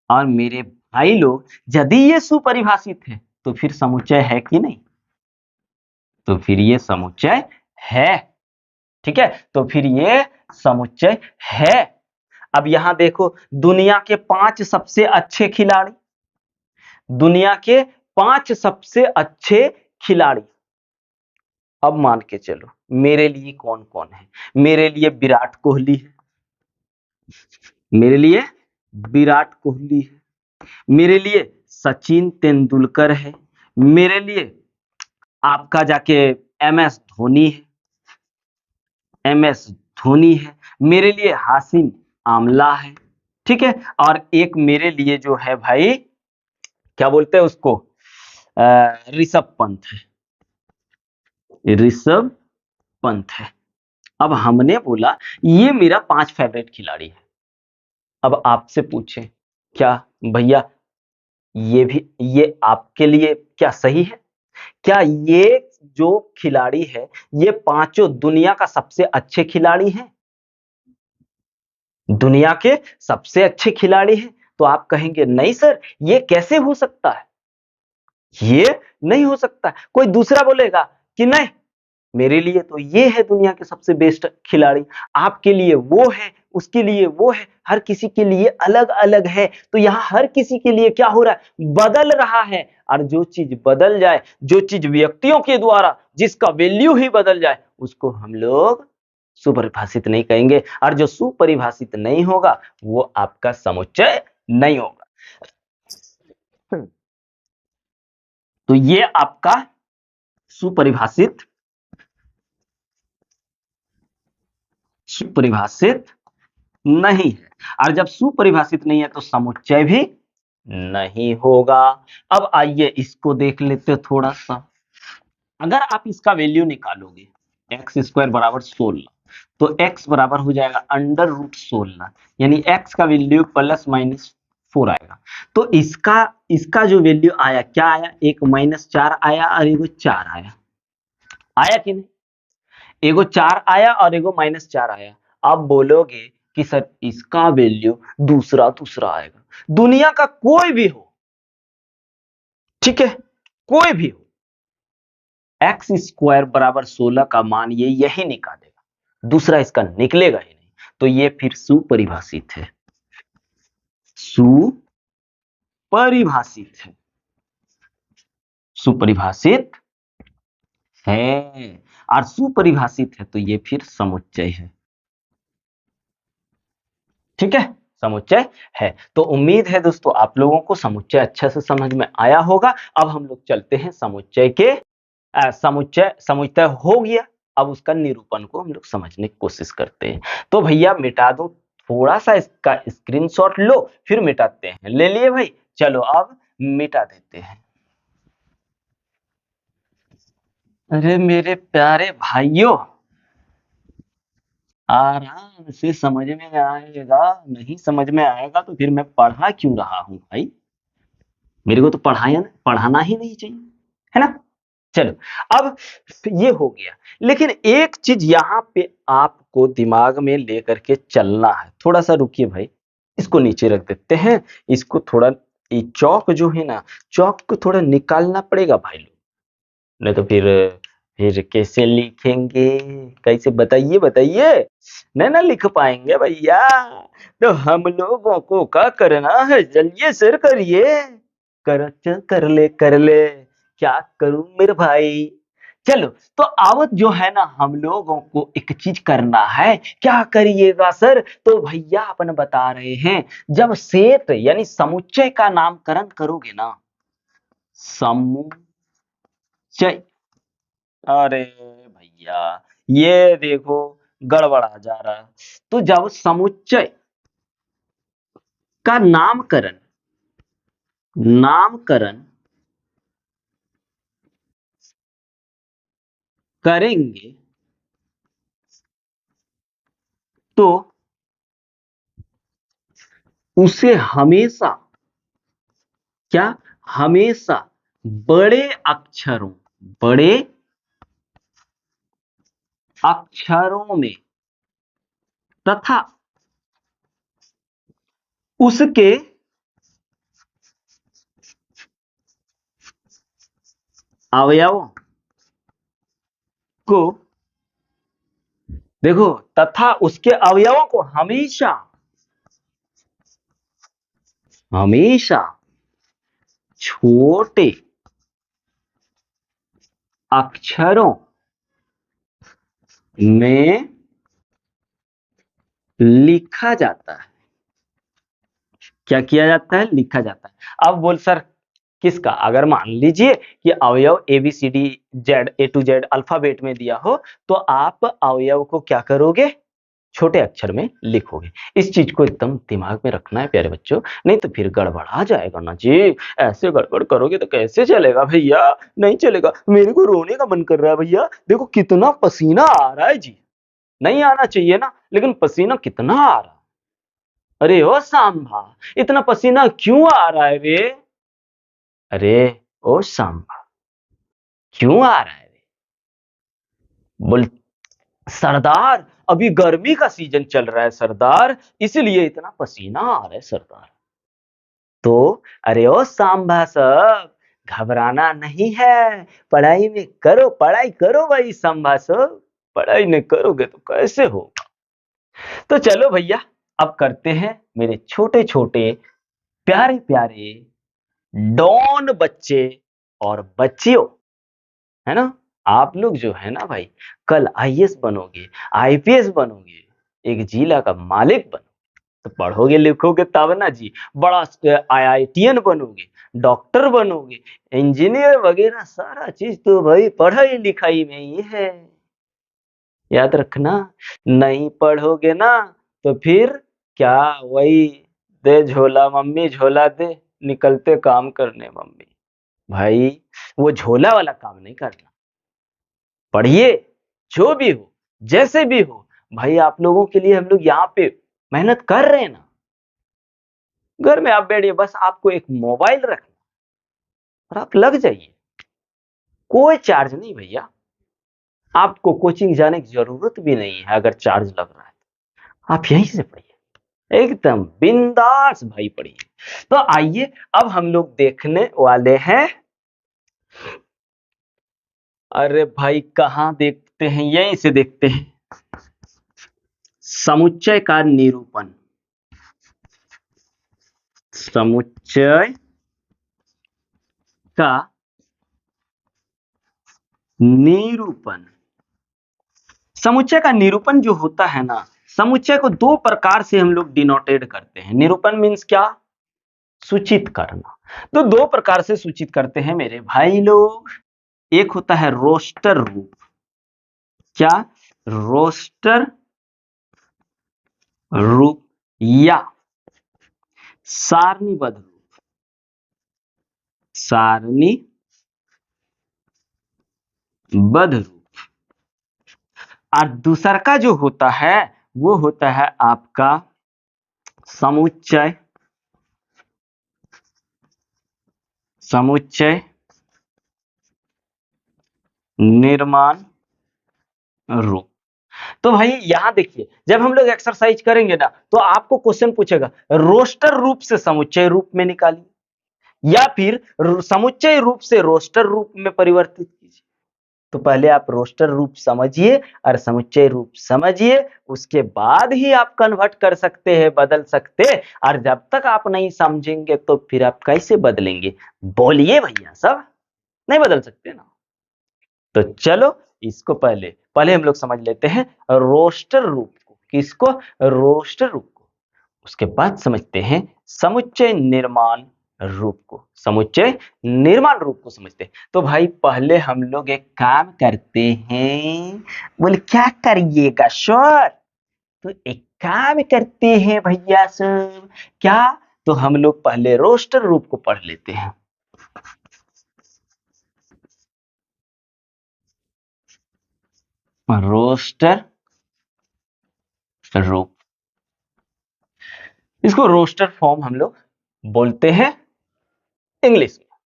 और मेरे भाई लोग, यदि ये सुपरिभाषित है तो फिर समुच्चय है कि नहीं? तो फिर ये समुच्चय है। ठीक है, तो फिर ये समुच्चय है। अब यहां देखो, दुनिया के 5 सबसे अच्छे खिलाड़ी, दुनिया के 5 सबसे अच्छे खिलाड़ी, अब मान के चलो मेरे लिए कौन कौन है? मेरे लिए विराट कोहली है, मेरे लिए विराट कोहली है, मेरे लिए सचिन तेंदुलकर है, मेरे लिए आपका जाके एम एस धोनी है, एम एस धोनी है, मेरे लिए हाशिम आमला है। ठीक है, और एक मेरे लिए जो है भाई, क्या बोलते हैं उसको, ऋषभ पंत है, ऋषभ पंत है। अब हमने बोला ये मेरा 5 फेवरेट खिलाड़ी है। अब आपसे पूछे, क्या भैया ये भी, ये आपके लिए क्या सही है? क्या ये जो खिलाड़ी है ये पांचों दुनिया का सबसे अच्छे खिलाड़ी हैं? दुनिया के सबसे अच्छे खिलाड़ी हैं? तो आप कहेंगे नहीं सर, ये कैसे हो सकता है? ये नहीं हो सकता। कोई दूसरा बोलेगा कि नहीं, मेरे लिए तो ये है दुनिया के सबसे बेस्ट खिलाड़ी, आपके लिए वो है, उसके लिए वो है, हर किसी के लिए अलग अलग है। तो यहाँ हर किसी के लिए क्या हो रहा है? बदल रहा है। और जो चीज बदल जाए, जो चीज व्यक्तियों के द्वारा जिसका वैल्यू ही बदल जाए, उसको हम लोग सुपरिभाषित नहीं कहेंगे। और जो सुपरिभाषित नहीं होगा वो आपका समुच्चय नहीं होगा। तो ये आपका सुपरिभाषित, सुपरिभाषित नहीं है। और जब सुपरिभाषित नहीं है तो समुच्चय भी नहीं होगा। अब आइए इसको देख लेते थोड़ा सा। अगर आप इसका वैल्यू निकालोगे, एक्स स्क्वायर बराबर 16, तो एक्स बराबर हो जाएगा अंडर रूट 16, यानी एक्स का वैल्यू प्लस माइनस 4 आएगा। तो इसका इसका जो वैल्यू आया, क्या आया? एक -4 आया और एगो 4 आया। आया कि नहीं? एगो 4 आया और एगो -4 आया। अब बोलोगे कि सर इसका वैल्यू दूसरा दूसरा आएगा। दुनिया का कोई भी हो, ठीक है, कोई भी हो, एक्स स्क्वायर बराबर 16 का मान ये यही निकालेगा, दूसरा इसका निकलेगा ही नहीं। तो ये फिर सुपरिभाषित है, सुपरिभाषित है, सुपरिभाषित है। और सुपरिभाषित है तो ये फिर समुच्चय है। ठीक है, समुच्चय है। तो उम्मीद है दोस्तों आप लोगों को समुच्चय अच्छे से समझ में आया होगा। अब हम लोग चलते हैं समुच्चय के, समुच्चय समुच्चय हो गया, अब उसका निरूपण को हम लोग समझने की कोशिश करते हैं। तो भैया मिटा दो, थोड़ा सा इसका स्क्रीनशॉट लो फिर मिटाते हैं। ले लिए भाई? चलो अब मिटा देते हैं। अरे मेरे प्यारे भाइयों, आराम से समझ में आएगा, नहीं समझ में आएगा तो फिर मैं पढ़ा क्यों रहा हूँ भाई? मेरे को तो पढ़ाना ही नहीं चाहिए, है ना? चलो, अब ये हो गया, लेकिन एक चीज यहाँ पे आपको दिमाग में लेकर के चलना है। थोड़ा सा रुकिए भाई, इसको नीचे रख देते हैं। इसको थोड़ा, ये चौक जो है ना, चौक को थोड़ा निकालना पड़ेगा भाई लोग, नहीं तो फिर कैसे लिखेंगे? कैसे, बताइए बताइए। नहीं ना लिख पाएंगे भैया, तो हम लोगों को क्या करना है? चलिए सर करिए। कर ले, क्या करूं मेरे भाई? चलो, तो आवत जो है ना, हम लोगों को एक चीज करना है। क्या करिएगा सर? तो भैया अपन बता रहे हैं, जब सेट यानी समुच्चय का नामकरण करोगे ना, समुच्चय, अरे भैया ये देखो गड़बड़ा जा रहा है। तो जब समुच्चय का नामकरण करेंगे तो उसे हमेशा, क्या, हमेशा बड़े अक्षरों, बड़े अक्षरों में तथा उसके अवयवों को, देखो, तथा उसके अवयवों को हमेशा, हमेशा छोटे अक्षरों में लिखा जाता है। क्या किया जाता है? लिखा जाता है। अब बोल सर किसका? अगर मान लीजिए कि अवयव A B C D Z, A to Z alphabet में दिया हो, तो आप अवयव को क्या करोगे? छोटे अक्षर में लिखोगे। इस चीज को एकदम दिमाग में रखना है प्यारे बच्चों, नहीं तो फिर गड़बड़ा जाएगा ना जी। ऐसे गड़बड़ करोगे तो कैसे चलेगा भैया? नहीं चलेगा। मेरे को रोने का मन कर रहा है भैया, देखो कितना पसीना आ रहा है जी। नहीं आना चाहिए ना, लेकिन पसीना कितना आ रहा है। अरे ओ सांभा, इतना पसीना क्यों आ रहा है रे? अरे ओ सांभा, क्यों आ रहा है रे? बोल सरदार, अभी गर्मी का सीजन चल रहा है सरदार, इसलिए इतना पसीना आ रहा है सरदार। तो अरे ओ सांभा साहब, घबराना नहीं है, पढ़ाई में करो, पढ़ाई करो भाई सांभा साहब, पढ़ाई नहीं करोगे तो कैसे हो? तो चलो भैया, अब करते हैं मेरे छोटे छोटे प्यारे प्यारे डॉन बच्चे और बच्चियों, है ना? आप लोग जो है ना भाई, कल आईएएस बनोगे, आईपीएस बनोगे, एक जिला का मालिक बनोगे, तो पढ़ोगे लिखोगे तब ना जी। बड़ा आईआईटीएन बनोगे, डॉक्टर बनोगे, इंजीनियर वगैरह सारा चीज तो भाई पढ़ाई लिखाई में ही है। याद रखना, नहीं पढ़ोगे ना तो फिर क्या, वही दे झोला मम्मी झोला दे, निकलते काम करने मम्मी। भाई वो झोला वाला काम नहीं करना। पढ़िए, जो भी हो, जैसे भी हो, भाई आप लोगों के लिए हम लोग यहाँ पे मेहनत कर रहे हैं ना। घर में आप बैठिए, बस आपको एक मोबाइल रखना और आप लग जाइए। कोई चार्ज नहीं भैया, आपको कोचिंग जाने की जरूरत भी नहीं है। अगर चार्ज लग रहा है तो आप यहीं से पढ़िए, एकदम बिंदास भाई पढ़िए। तो आइए, अब हम लोग देखने वाले हैं, अरे भाई कहाँ देखते हैं, यहीं से देखते हैं, समुच्चय का निरूपण। समुच्चय का निरूपण, समुच्चय का निरूपण जो होता है ना, समुच्चय को दो प्रकार से हम लोग डिनोटेड करते हैं। निरूपण मीन्स क्या? सूचित करना। तो दो प्रकार से सूचित करते हैं मेरे भाई लोग। एक होता है रोस्टर रूप। क्या? रोस्टर रूप या सारणीबद्ध रूप। सारणीबद्ध रूप। और दूसरा का जो होता है वो होता है आपका समुच्चय निर्माण रूप। तो भाई यहां देखिए, जब हम लोग एक्सरसाइज करेंगे ना तो आपको क्वेश्चन पूछेगा रोस्टर रूप से समुच्चय रूप में निकालिए या फिर समुच्चय रूप से रोस्टर रूप में परिवर्तित कीजिए। तो पहले आप रोस्टर रूप समझिए और समुच्चय रूप समझिए, उसके बाद ही आप कन्वर्ट कर सकते हैं, बदल सकते हैं। और जब तक आप नहीं समझेंगे तो फिर आप कैसे बदलेंगे? बोलिए भैया, सब नहीं बदल सकते ना। तो चलो इसको पहले पहले हम लोग समझ लेते हैं रोस्टर रूप को। किसको? रोस्टर रूप को। उसके बाद समझते हैं समुच्चय निर्माण रूप को। समुच्चय निर्माण रूप को समझते हैं। तो भाई पहले हम लोग एक काम करते हैं। बोले क्या करिएगा सर? तो एक काम करते हैं भैया सब। क्या? तो हम लोग पहले रोस्टर रूप को पढ़ लेते हैं। रोस्टर रूप, इसको रोस्टर फॉर्म हम लोग बोलते हैं इंग्लिश में।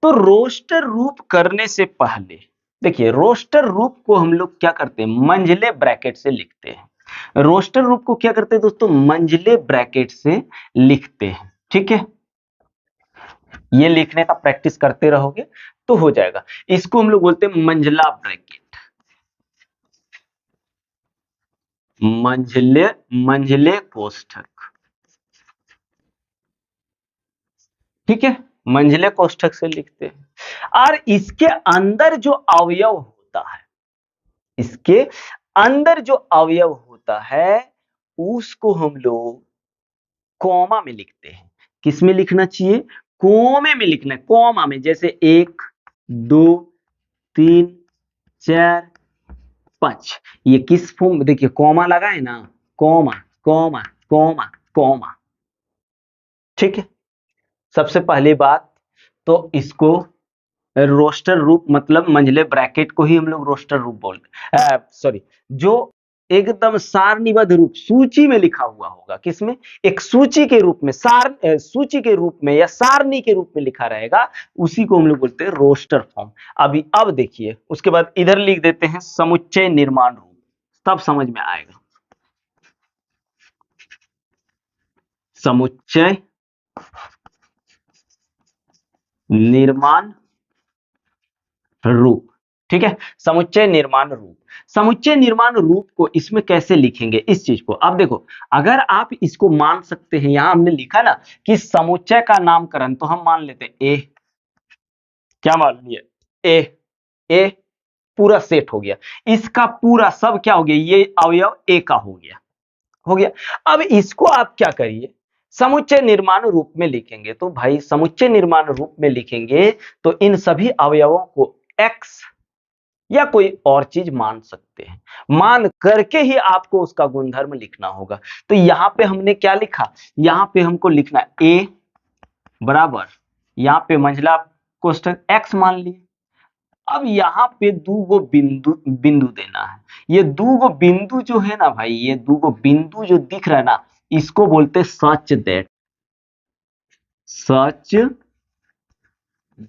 तो रोस्टर रूप करने से पहले देखिए, रोस्टर रूप को हम लोग क्या करते हैं? मंझले ब्रैकेट से लिखते हैं। रोस्टर रूप को क्या करते हैं दोस्तों? मंझले ब्रैकेट से लिखते हैं। ठीक है, ये लिखने का प्रैक्टिस करते रहोगे तो हो जाएगा। इसको हम लोग बोलते हैं मंझला ब्रैकेट। मंझले मंझले कोष्ठक। ठीक है, मंझले कोष्ठक से लिखते हैं। और इसके अंदर जो अवयव होता है, इसके अंदर जो अवयव होता है उसको हम लोग कॉमा में लिखते हैं। किस में लिखना चाहिए? कोमे में लिखना है, कॉमा में। जैसे 1 2 3 4 5, ये किस फॉर्म में? देखिए कॉमा लगा है ना, कॉमा कॉमा कॉमा कॉमा। ठीक है, सबसे पहली बात तो इसको रोस्टर रूप मतलब मंझले ब्रैकेट को ही हम लोग रोस्टर रूप बोलते हैं। सॉरी, जो एकदम सारणीबद्ध रूप सूची में लिखा हुआ होगा। किसमें? एक सूची के रूप में, सूची के रूप में या सारणी के रूप में लिखा रहेगा, उसी को हम लोग बोलते हैं रोस्टर फॉर्म। अभी अब देखिए, उसके बाद इधर लिख देते हैं समुच्चय निर्माण रूप, तब समझ में आएगा। समुच्चय निर्माण रूप। ठीक है, समुच्चय निर्माण रूप। समुच्चय निर्माण रूप को इसमें कैसे लिखेंगे इस चीज को? अब देखो, अगर आप इसको मान सकते हैं, यहां हमने लिखा ना कि समुच्चय का नामकरण, तो हम मान लेते हैं ए। क्या मान लिए? ए। ए पूरा सेट हो गया, इसका पूरा सब क्या हो गया? ये अवयव ए का हो गया। हो गया। अब इसको आप क्या करिए? समुच्चय निर्माण रूप में लिखेंगे। तो भाई समुच्चय निर्माण रूप में लिखेंगे तो इन सभी अवयवों को एक्स या कोई और चीज मान सकते हैं। मान करके ही आपको उसका गुणधर्म लिखना होगा। तो यहां पे हमने क्या लिखा? यहां पे हमको लिखना ए बराबर, यहां पे मंझला कोष्ठक एक्स मान लिए। अब यहां पे दो गो बिंदु बिंदु देना है। ये दो गो बिंदु जो है ना भाई, ये दो गो बिंदु जो दिख रहा है ना, इसको बोलते हैं सच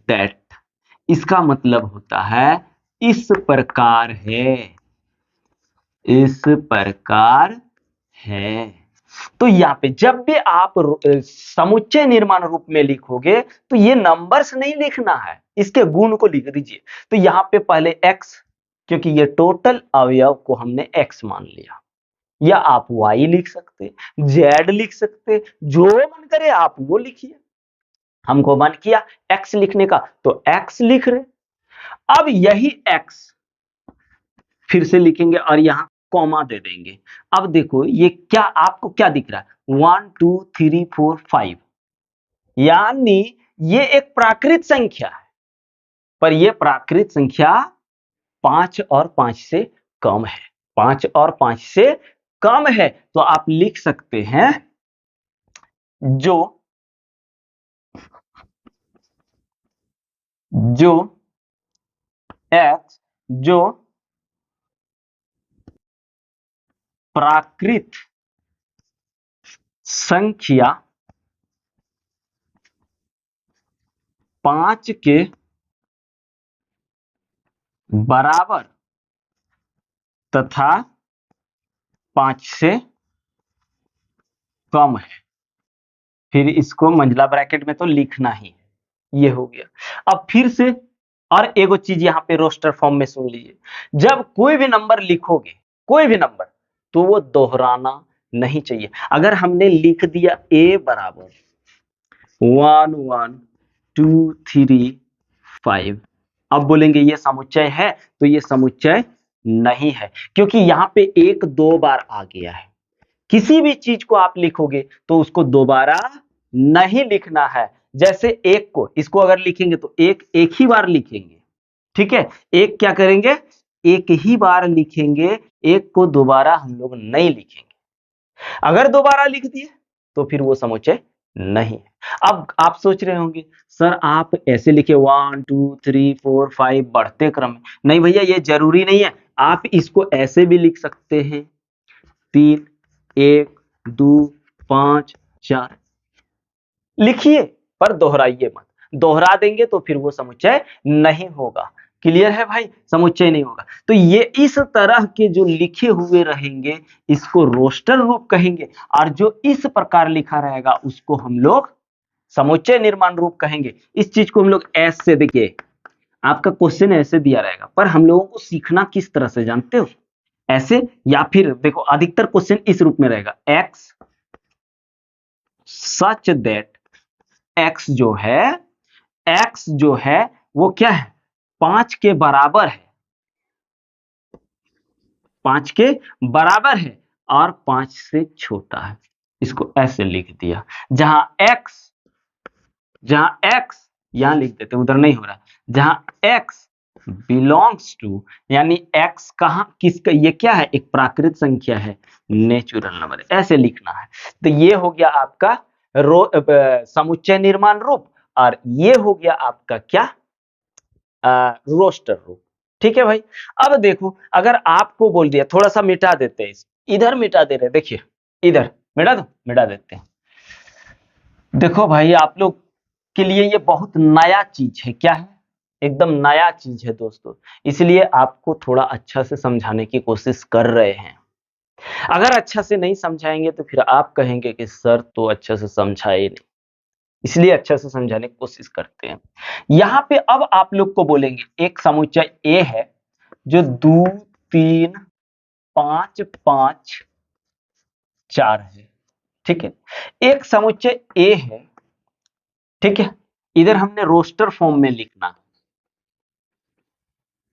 दैट। इसका मतलब होता है इस प्रकार है, इस प्रकार है। तो यहाँ पे जब भी आप समुच्चय निर्माण रूप में लिखोगे तो ये नंबर्स नहीं लिखना है, इसके गुण को लिख दीजिए। तो यहाँ पे पहले x, क्योंकि ये टोटल अवयव को हमने x मान लिया, या आप y लिख सकते, z लिख सकते, जो मन करे आप वो लिखिए। हमको मन किया x लिखने का तो x लिख रहे। अब यही x फिर से लिखेंगे और यहां कॉमा दे देंगे। अब देखो ये क्या आपको क्या दिख रहा है? 1 2 3 4 5, यानी ये एक प्राकृत संख्या है, पर ये प्राकृत संख्या 5 और 5 से कम है। 5 और 5 से कम है तो आप लिख सकते हैं जो जो x जो प्राकृत संख्या 5 के बराबर तथा 5 से कम है। फिर इसको मंझला ब्रैकेट में तो लिखना ही है। ये हो गया। अब फिर से और एगो चीज यहाँ पे रोस्टर फॉर्म में सुन लीजिए, जब कोई भी नंबर लिखोगे, कोई भी नंबर, तो वो दोहराना नहीं चाहिए। अगर हमने लिख दिया a बराबर 1 1 2 3 5, अब बोलेंगे ये समुच्चय है, तो ये समुच्चय नहीं है, क्योंकि यहाँ पे एक दो बार आ गया है। किसी भी चीज को आप लिखोगे तो उसको दोबारा नहीं लिखना है। जैसे एक को, इसको अगर लिखेंगे तो एक एक ही बार लिखेंगे, ठीक है। एक क्या करेंगे, एक ही बार लिखेंगे, एक को दोबारा हम लोग नहीं लिखेंगे। अगर दोबारा लिख दिए तो फिर वो समुच्चय नहीं है। अब आप सोच रहे होंगे सर आप ऐसे लिखे 1 2 3 4 5 बढ़ते क्रम में। नहीं भैया, ये जरूरी नहीं है। आप इसको ऐसे भी लिख सकते हैं, 3 1 2 5 4 लिखिए, पर दोहराइए मत। दोहरा देंगे तो फिर वो समुच्चय नहीं होगा। क्लियर है भाई, समुच्चय नहीं होगा। तो ये इस तरह के जो लिखे हुए रहेंगे इसको रोस्टर रूप कहेंगे, और जो इस प्रकार लिखा रहेगा उसको हम लोग समुच्चय निर्माण रूप कहेंगे। इस चीज को हम लोग ऐसे, देखिए आपका क्वेश्चन ऐसे दिया रहेगा, पर हम लोगों को सीखना किस तरह से जानते हो, ऐसे, या फिर देखो अधिकतर क्वेश्चन इस रूप में रहेगा, x सच दैट, x जो है वो क्या है, 5 के बराबर है, 5 के बराबर है और 5 से छोटा है। इसको ऐसे लिख दिया, जहां x यहां लिख देते, उधर नहीं हो रहा, जहां x बिलोंग्स टू, यानी x कहां किसका, ये क्या है, एक प्राकृत संख्या है, नेचुरल नंबर, ऐसे लिखना है। तो ये हो गया आपका समुच्चय निर्माण रूप, और ये हो गया आपका क्या, रोस्टर रूप। ठीक है भाई। अब देखो, अगर आपको बोल दिया, थोड़ा सा मिटा देते हैं, इधर मिटा दे रहे, देखिए इधर मिटा दो, मिटा देते हैं। देखो भाई, आप लोग के लिए ये बहुत नया चीज है, क्या है, एकदम नया चीज है दोस्तों, इसलिए आपको थोड़ा अच्छा से समझाने की कोशिश कर रहे हैं। अगर अच्छा से नहीं समझाएंगे तो फिर आप कहेंगे कि सर तो अच्छा से समझाए नहीं, इसलिए अच्छा से समझाने की कोशिश करते हैं। यहाँ पे अब आप लोग को बोलेंगे एक समुच्चय ए है जो 2 3 5 5 4 है, ठीक है। एक समुच्चय ए है, ठीक है। इधर हमने रोस्टर फॉर्म में लिखना,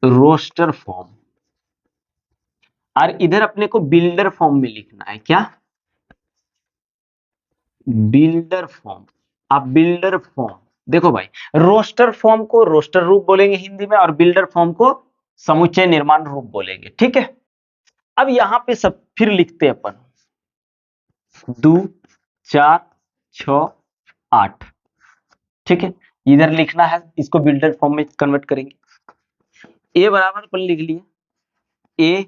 रोस्टर फॉर्म, और इधर अपने को बिल्डर फॉर्म में लिखना है, क्या, बिल्डर फॉर्म। अब बिल्डर फॉर्म, देखो भाई, रोस्टर फॉर्म को रोस्टर रूप बोलेंगे हिंदी में, और बिल्डर फॉर्म को समुच्चय निर्माण रूप बोलेंगे, ठीक है। अब यहां पे सब फिर लिखते हैं अपन, 2 4 6 8, ठीक है। इधर लिखना है, इसको बिल्डर फॉर्म में कन्वर्ट करेंगे। ए बराबर अपन लिख लिए, ए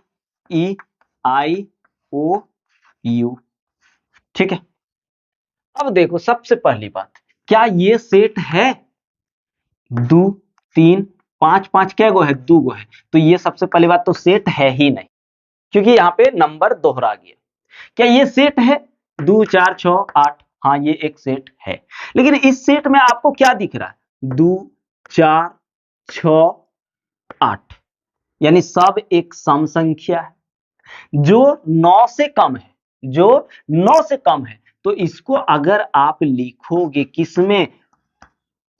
ई आई ओ यू, ठीक है। अब देखो सबसे पहली बात, क्या ये सेट है, 2 3 5 5 क्या गो है, 2 गो है, तो ये सबसे पहली बात तो सेट है ही नहीं, क्योंकि यहाँ पे नंबर दोहरा गया। क्या ये सेट है, 2 4 6 8, हाँ ये एक सेट है। लेकिन इस सेट में आपको क्या दिख रहा है, 2 4 6 8, यानी सब एक सम संख्या है जो 9 से कम है, जो 9 से कम है। तो इसको अगर आप लिखोगे किसमें,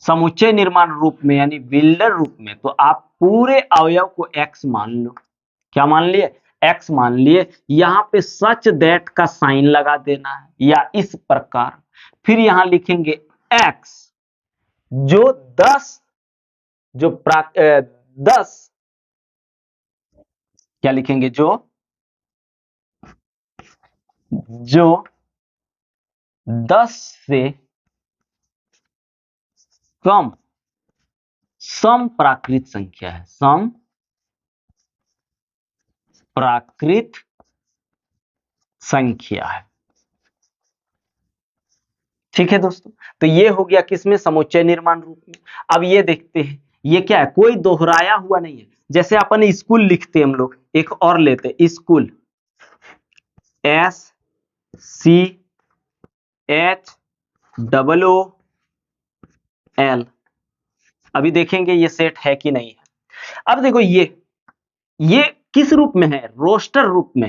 समुच्चय निर्माण रूप में, यानी बिल्डर रूप में, तो आप पूरे अवयव को x मान लो। क्या मान लिए, x मान लिए। यहां पे सच दैट का साइन लगा देना है, या इस प्रकार। फिर यहां लिखेंगे x जो 10, जो 10, क्या लिखेंगे, जो 10 से कम सम प्राकृत संख्या है, सम प्राकृत संख्या है। ठीक है दोस्तों, तो ये हो गया किसमें, समुच्चय निर्माण रूप में। अब ये देखते हैं, ये क्या है, कोई दोहराया हुआ नहीं है। जैसे अपन स्कूल लिखते हैं हम लोग, एक और लेते हैं school, S C H double O L. अभी देखेंगे ये सेट है कि नहीं है। अब देखो ये किस रूप में है, रोस्टर रूप में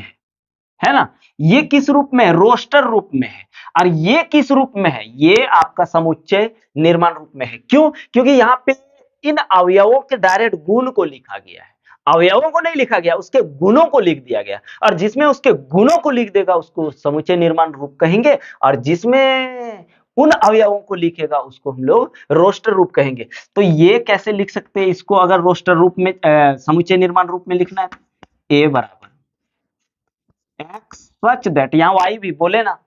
है ना। ये किस रूप में है, रोस्टर रूप में है। और ये किस रूप में है, ये आपका समुच्चय निर्माण रूप में है। क्यों? क्योंकि यहाँ पे इन अवयवों के डायरेक्ट गुण को लिखा गया है, अवयवों को नहीं लिखा गया, उसके गुणों को लिख दिया गया। और जिसमें उसके गुणों को लिख देगा उसको समुच्चय निर्माण रूप कहेंगे, और जिसमें उन अवयवों को लिखेगा उसको हम लोग रोस्टर रूप कहेंगे। तो ये कैसे लिख सकते हैं इसको, अगर रोस्टर रूप में समुच्चय निर्माण रूप में लिखना है तो ए बराबर एक्स सच दैट, यहाँ वाई भी बोले ना,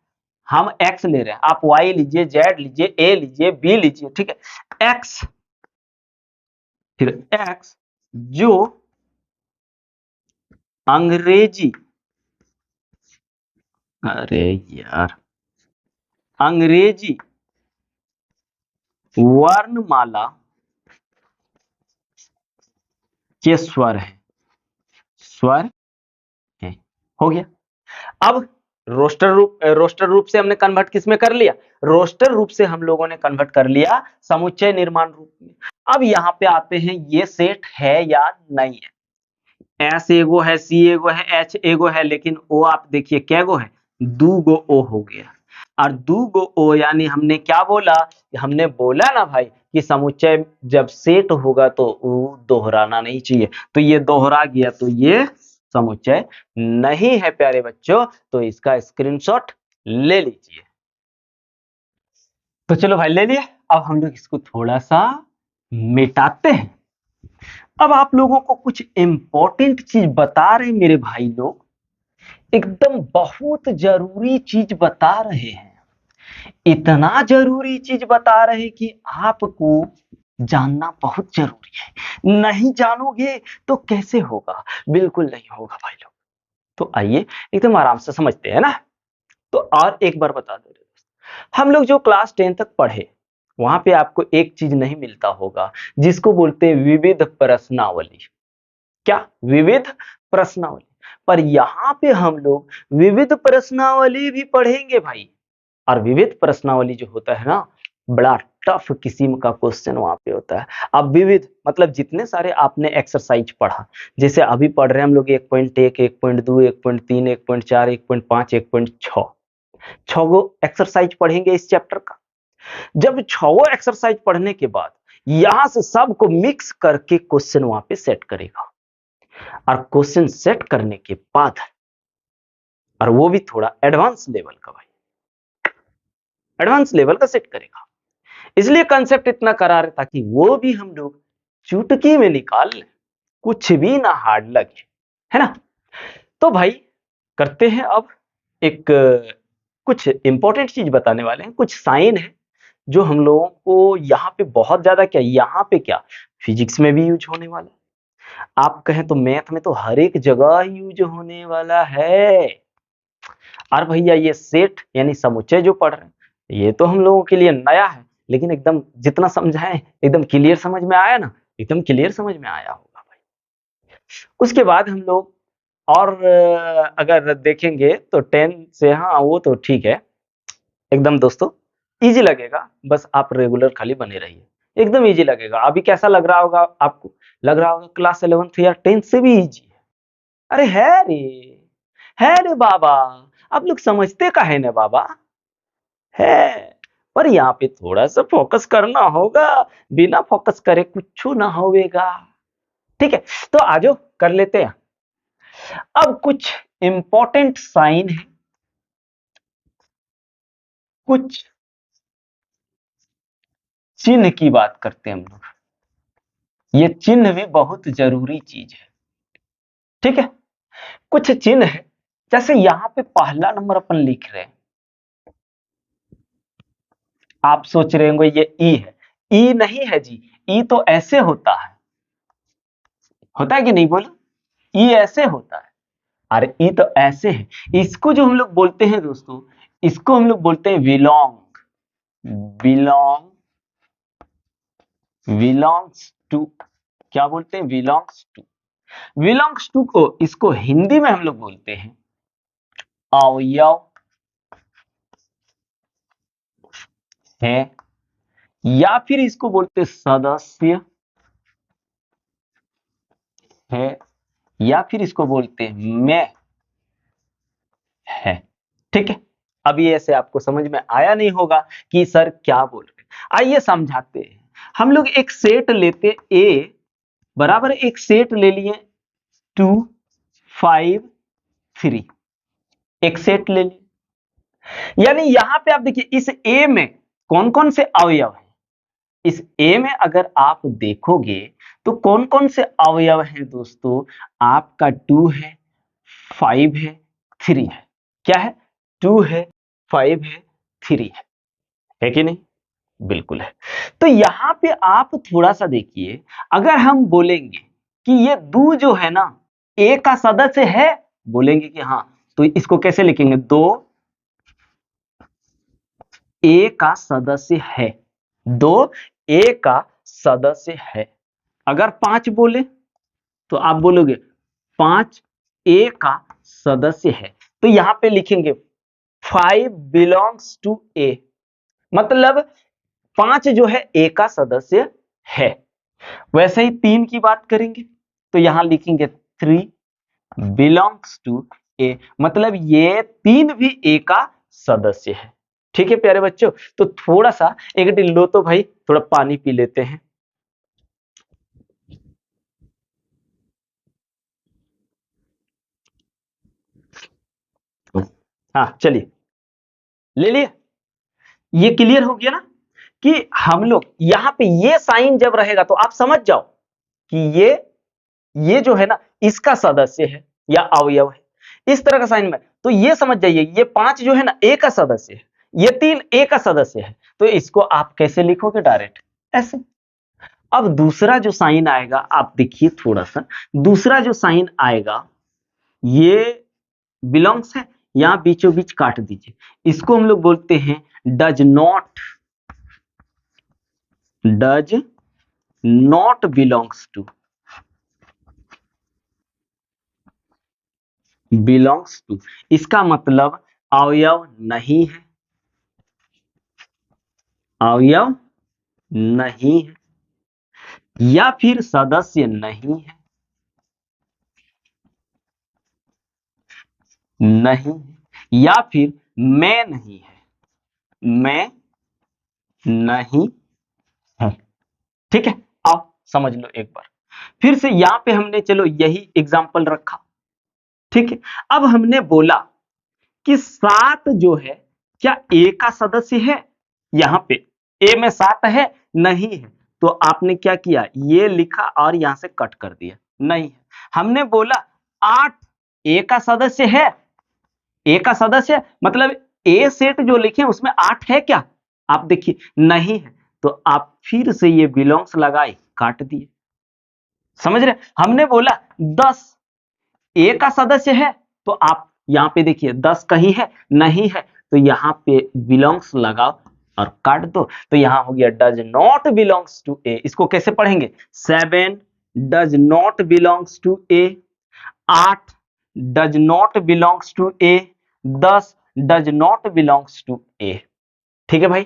हम एक्स ले रहे हैं, आप वाई लीजिए, जेड लीजिए, ए लीजिए, बी लीजिए, ठीक है। एक्स, फिर एक्स जो अंग्रेजी, अरे यार, अंग्रेजी वर्णमाला के स्वर है, स्वर है। हो गया। अब रोस्टर रूप से हमने कन्वर्ट किस में कर लिया, रोस्टर रूप से हम लोगों ने कन्वर्ट कर लिया समुच्चय निर्माण रूप में। अब यहाँ पे आते हैं, ये सेट है या नहीं है। एस एगो है, सी एगो है, एच एगो है, लेकिन ओ आप देखिए क्या गो है, दू गो ओ हो गया। और दू गो ओ यानी हमने क्या बोला, हमने बोला ना भाई कि समुच्चय जब सेट होगा तो वो दोहराना नहीं चाहिए। तो ये दोहरा गया, तो ये समुच्चय नहीं है प्यारे बच्चों। तो इसका स्क्रीनशॉट ले लीजिए। तो चलो भाई ले लिए। अब हम लोग इसको थोड़ा सा मिटाते हैं। अब आप लोगों को कुछ इंपॉर्टेंट चीज बता रहे मेरे भाई लोग, एकदम बहुत जरूरी चीज बता रहे हैं। इतना जरूरी चीज बता रहे कि आपको जानना बहुत जरूरी है। नहीं जानोगे तो कैसे होगा, बिल्कुल नहीं होगा भाई लोग। तो आइए एकदम आराम से समझते हैं ना। तो और एक बार बता दो, हम लोग जो क्लास 10 तक पढ़े, वहां पे आपको एक चीज नहीं मिलता होगा, जिसको बोलते हैं विविध प्रश्नावली। क्या? विविध प्रश्नावली। पर यहाँ पे हम लोग विविध प्रश्नावली भी पढ़ेंगे भाई। और विविध प्रश्नावली जो होता है ना, बड़ा टफ किस्म का क्वेश्चन वहां पे होता है। अब विविध मतलब जितने सारे आपने एक्सरसाइज पढ़ा, जैसे अभी पढ़ रहे हैं हम लोग 1.1, 1.2, 1.3, 1.4, 1.5, 1.6, 6 गो एक्सरसाइज पढ़ेंगे इस चैप्टर का। जब 6 एक्सरसाइज पढ़ने के बाद यहां से सबको मिक्स करके क्वेश्चन वहां पे सेट करेगा। और क्वेश्चन सेट करने के बाद, और वो भी थोड़ा एडवांस लेवल का भाई, एडवांस लेवल का सेट करेगा। इसलिए कंसेप्ट इतना करा रहे ताकि वो भी हम लोग चुटकी में निकाल लें, कुछ भी ना हार्ड लगे, है ना। तो भाई करते हैं अब एक कुछ इंपॉर्टेंट चीज बताने वाले हैं, कुछ साइन है जो हम लोगों को यहाँ पे बहुत ज्यादा, क्या यहाँ पे क्या, फिजिक्स में भी यूज होने वाला है। आप कहें तो मैथ में तो हर एक जगह यूज होने वाला है। और भैया ये सेट यानी समुच्चय जो पढ़ रहे हैं, ये तो हम लोगों के लिए नया है, लेकिन एकदम जितना समझाएं एकदम क्लियर समझ में आया ना, एकदम क्लियर समझ में आया होगा भाई। उसके बाद हम लोग और अगर देखेंगे तो 10 से, हाँ वो तो ठीक है एकदम दोस्तों, इजी लगेगा। बस आप रेगुलर खाली बने रहिए, एकदम इजी लगेगा। अभी कैसा लग रहा होगा आपको, लग रहा होगा क्लास 11th या 10th से भी इजी है। अरे है रे बाबा, आप लोग समझते का है ना बाबा, है। पर यहाँ पे थोड़ा सा फोकस करना होगा, बिना फोकस करे कुछ ना होवेगा। ठीक है, तो आजो कर लेते हैं। अब कुछ इंपॉर्टेंट साइन है, कुछ चिन्ह की बात करते हैं हम लोग। ये चिन्ह भी बहुत जरूरी चीज है। ठीक है, कुछ चिन्ह है, जैसे यहाँ पे पहला नंबर अपन लिख रहे हैं, आप सोच रहे होंगे ये ई है। ई नहीं है जी, ई तो ऐसे होता है कि नहीं बोलो? ई ऐसे होता है, अरे ई तो ऐसे है। इसको जो हम लोग बोलते हैं दोस्तों, इसको हम लोग बोलते हैं बिलोंग, बिलोंग, बिलोंग्स टू, क्या बोलते हैं? Belongs to. बिलोंग्स टू को, इसको हिंदी में हम लोग बोलते हैं अवयव है, या फिर इसको बोलते हैं सदस्य है, या फिर इसको बोलते हैं मैं है। ठीक है, अभी ऐसे आपको समझ में आया नहीं होगा कि सर क्या बोल रहे हैं। आइए समझाते हैं। हम लोग एक सेट लेते, ए बराबर एक सेट ले लिए 2 5 3, एक सेट ले लिए। यानी यहां पे आप देखिए इस ए में कौन कौन से अवयव हैं। इस ए में अगर आप देखोगे तो कौन कौन से अवयव हैं दोस्तों? आपका 2 है, 5 है, 3 है। क्या है? 2 है, 5 है, 3 है कि नहीं? बिल्कुल है। तो यहां पे आप थोड़ा सा देखिए, अगर हम बोलेंगे कि ये दो जो है ना ए का सदस्य है, बोलेंगे कि हाँ, तो इसको कैसे लिखेंगे? 2 ए का सदस्य है, 2 ए का सदस्य है। अगर 5 बोले तो आप बोलोगे 5 ए का सदस्य है। तो यहां पे लिखेंगे 5 बिलोंग्स टू ए, मतलब 5 जो है ए का सदस्य है। वैसे ही 3 की बात करेंगे तो यहां लिखेंगे 3 बिलोंग्स टू ए, मतलब ये 3 भी ए का सदस्य है। ठीक है प्यारे बच्चों, तो थोड़ा सा एक दिन लो तो भाई, थोड़ा पानी पी लेते हैं। हाँ चलिए, ले लिए। ये क्लियर हो गया ना कि हम लोग यहां पे ये साइन जब रहेगा तो आप समझ जाओ कि ये जो है ना इसका सदस्य है या अवयव है। इस तरह का साइन में तो ये समझ जाइए, ये 5 जो है ना ए का सदस्य है, ये 3 ए का सदस्य है। तो इसको आप कैसे लिखोगे? डायरेक्ट ऐसे। अब दूसरा जो साइन आएगा आप देखिए थोड़ा सा, दूसरा जो साइन आएगा ये बिलोंग्स है, यहां बीचों बीच काट दीजिए। इसको हम लोग बोलते हैं does not, does not belongs to, belongs to. इसका मतलब अवयव नहीं है, अवयव नहीं है, या फिर सदस्य नहीं है, नहीं है, या फिर मैं नहीं है, मैं नहीं है। ठीक है, आओ समझ लो एक बार फिर से। यहां पे हमने चलो यही एग्जांपल रखा, ठीक है। अब हमने बोला कि 7 जो है क्या ए का सदस्य है? यहां पे ए में 7 है? नहीं है। तो आपने क्या किया? ये लिखा और यहां से कट कर दिया, नहीं है। हमने बोला 8 ए का सदस्य है, ए का सदस्य मतलब ए सेट जो लिखे उसमें 8 है क्या? आप देखिए नहीं है, तो आप फिर से ये बिलोंग्स लगाए काट दिए। समझ रहे? हमने बोला 10 ए का सदस्य है, तो आप यहां पे देखिए 10 कहीं है? नहीं है, तो यहां पे बिलोंग्स लगाओ और काट दो। तो यहां हो गया does not belongs to A. इसको कैसे पढ़ेंगे? 7 does not belongs to A, 8 does not belongs to A, 10 does not belongs to A. ठीक है भाई,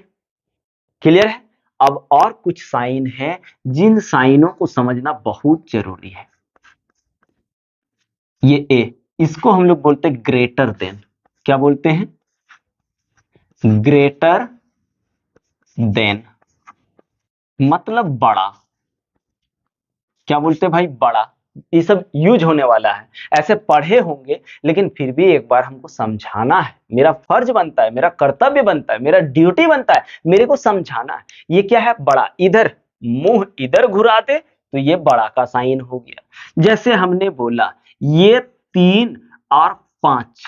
क्लियर है? अब और कुछ साइन है जिन साइनों को समझना बहुत जरूरी है। ये ए, इसको हम लोग बोलते हैं ग्रेटर देन। क्या बोलते हैं? ग्रेटर देन, मतलब बड़ा। क्या बोलते हैं भाई? बड़ा। ये सब यूज होने वाला है, ऐसे पढ़े होंगे, लेकिन फिर भी एक बार हमको समझाना है। मेरा फर्ज बनता है, मेरा कर्तव्य बनता है, मेरा ड्यूटी बनता है, मेरे को समझाना है। ये क्या है? बड़ा। इधर मुंह इधर घुरा दे तो ये बड़ा का साइन हो गया। जैसे हमने बोला ये 3 और 5,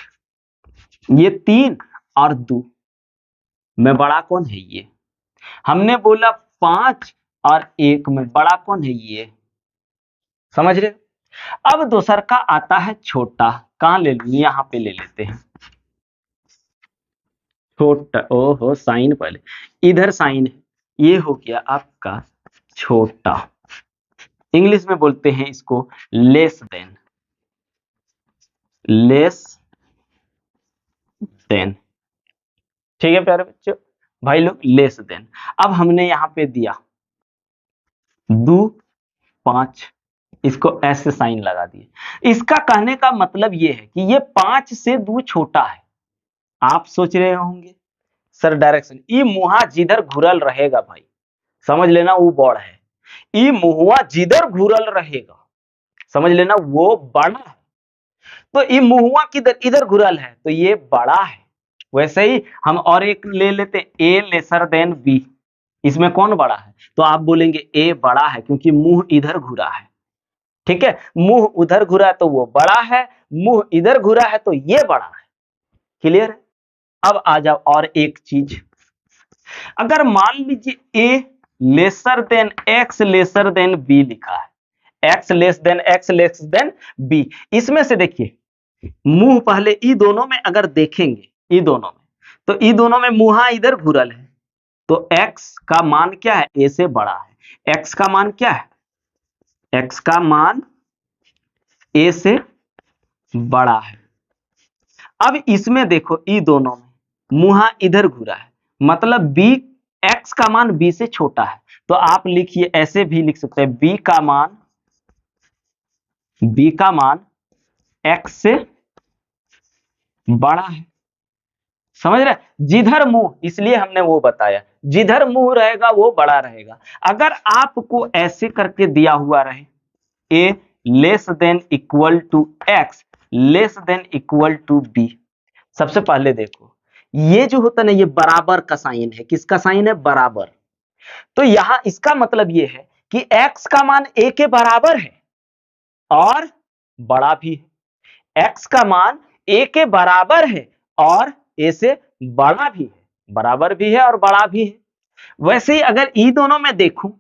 ये 3 और 2 में बड़ा कौन है? ये। हमने बोला 5 और 1 में बड़ा कौन है? ये समझ रहे हो? अब दोसर का आता है छोटा, कहाँ ले लूं? यहाँ पे ले लेते हैं छोटा। ओहो, साइन पहले, इधर साइन है, ये हो गया आपका छोटा। इंग्लिश में बोलते हैं इसको लेस देन, लेस देन। ठीक है प्यारे बच्चों, भाई लोग, लेस देन। अब हमने यहाँ पे दिया 2 5, इसको ऐसे साइन लगा दिए। इसका कहने का मतलब ये है कि ये 5 से 2 छोटा है। आप सोच रहे होंगे सर डायरेक्शन, ई मुहा जिधर घुरल रहेगा भाई, समझ लेना वो बड़ है। ई मुहुआ जिधर घुरल रहेगा, समझ लेना वो बड़ा है। तो ई मुहुआ किधर, इधर घुरल है, तो ये बड़ा है। वैसे ही हम और एक ले लेते, ए लेसर देन बी। इसमें कौन बड़ा है? तो आप बोलेंगे ए बड़ा है, क्योंकि मुंह इधर घुरा है। ठीक है, मुंह उधर घुरा है तो वो बड़ा है, मुंह इधर घुरा है तो ये बड़ा है। क्लियर है? अब आ जाओ और एक चीज, अगर मान लीजिए A lesser than X lesser than B लिखा है, एक्स लेस देन बी, इसमें से देखिए मुंह पहले ई दोनों में अगर देखेंगे, ई दोनों में, तो ई दोनों में मुंहा इधर घुरल है, तो एक्स का मान क्या है? ए से बड़ा है। एक्स का मान क्या है? एक्स का मान ए से बड़ा है। अब इसमें देखो ई दोनों में मुंहा इधर घुरा है, मतलब बी, एक्स का मान बी से छोटा है। तो आप लिखिए, ऐसे भी लिख सकते हैं, बी का मान एक्स से बड़ा है। समझ रहे? जिधर मुंह, इसलिए हमने वो बताया, जिधर मुंह रहेगा वो बड़ा रहेगा। अगर आपको ऐसे करके दिया हुआ रहे, A less than equal to X less than equal to B, सबसे पहले देखो ये जो होता है ना, ये बराबर का साइन है। किसका साइन है? बराबर। तो यहां इसका मतलब ये है कि x का मान a के बराबर है और बड़ा भी है। x का मान a के बराबर है और a से बड़ा भी है, बराबर भी है और बड़ा भी है। वैसे ही अगर ई दोनों में देखूं,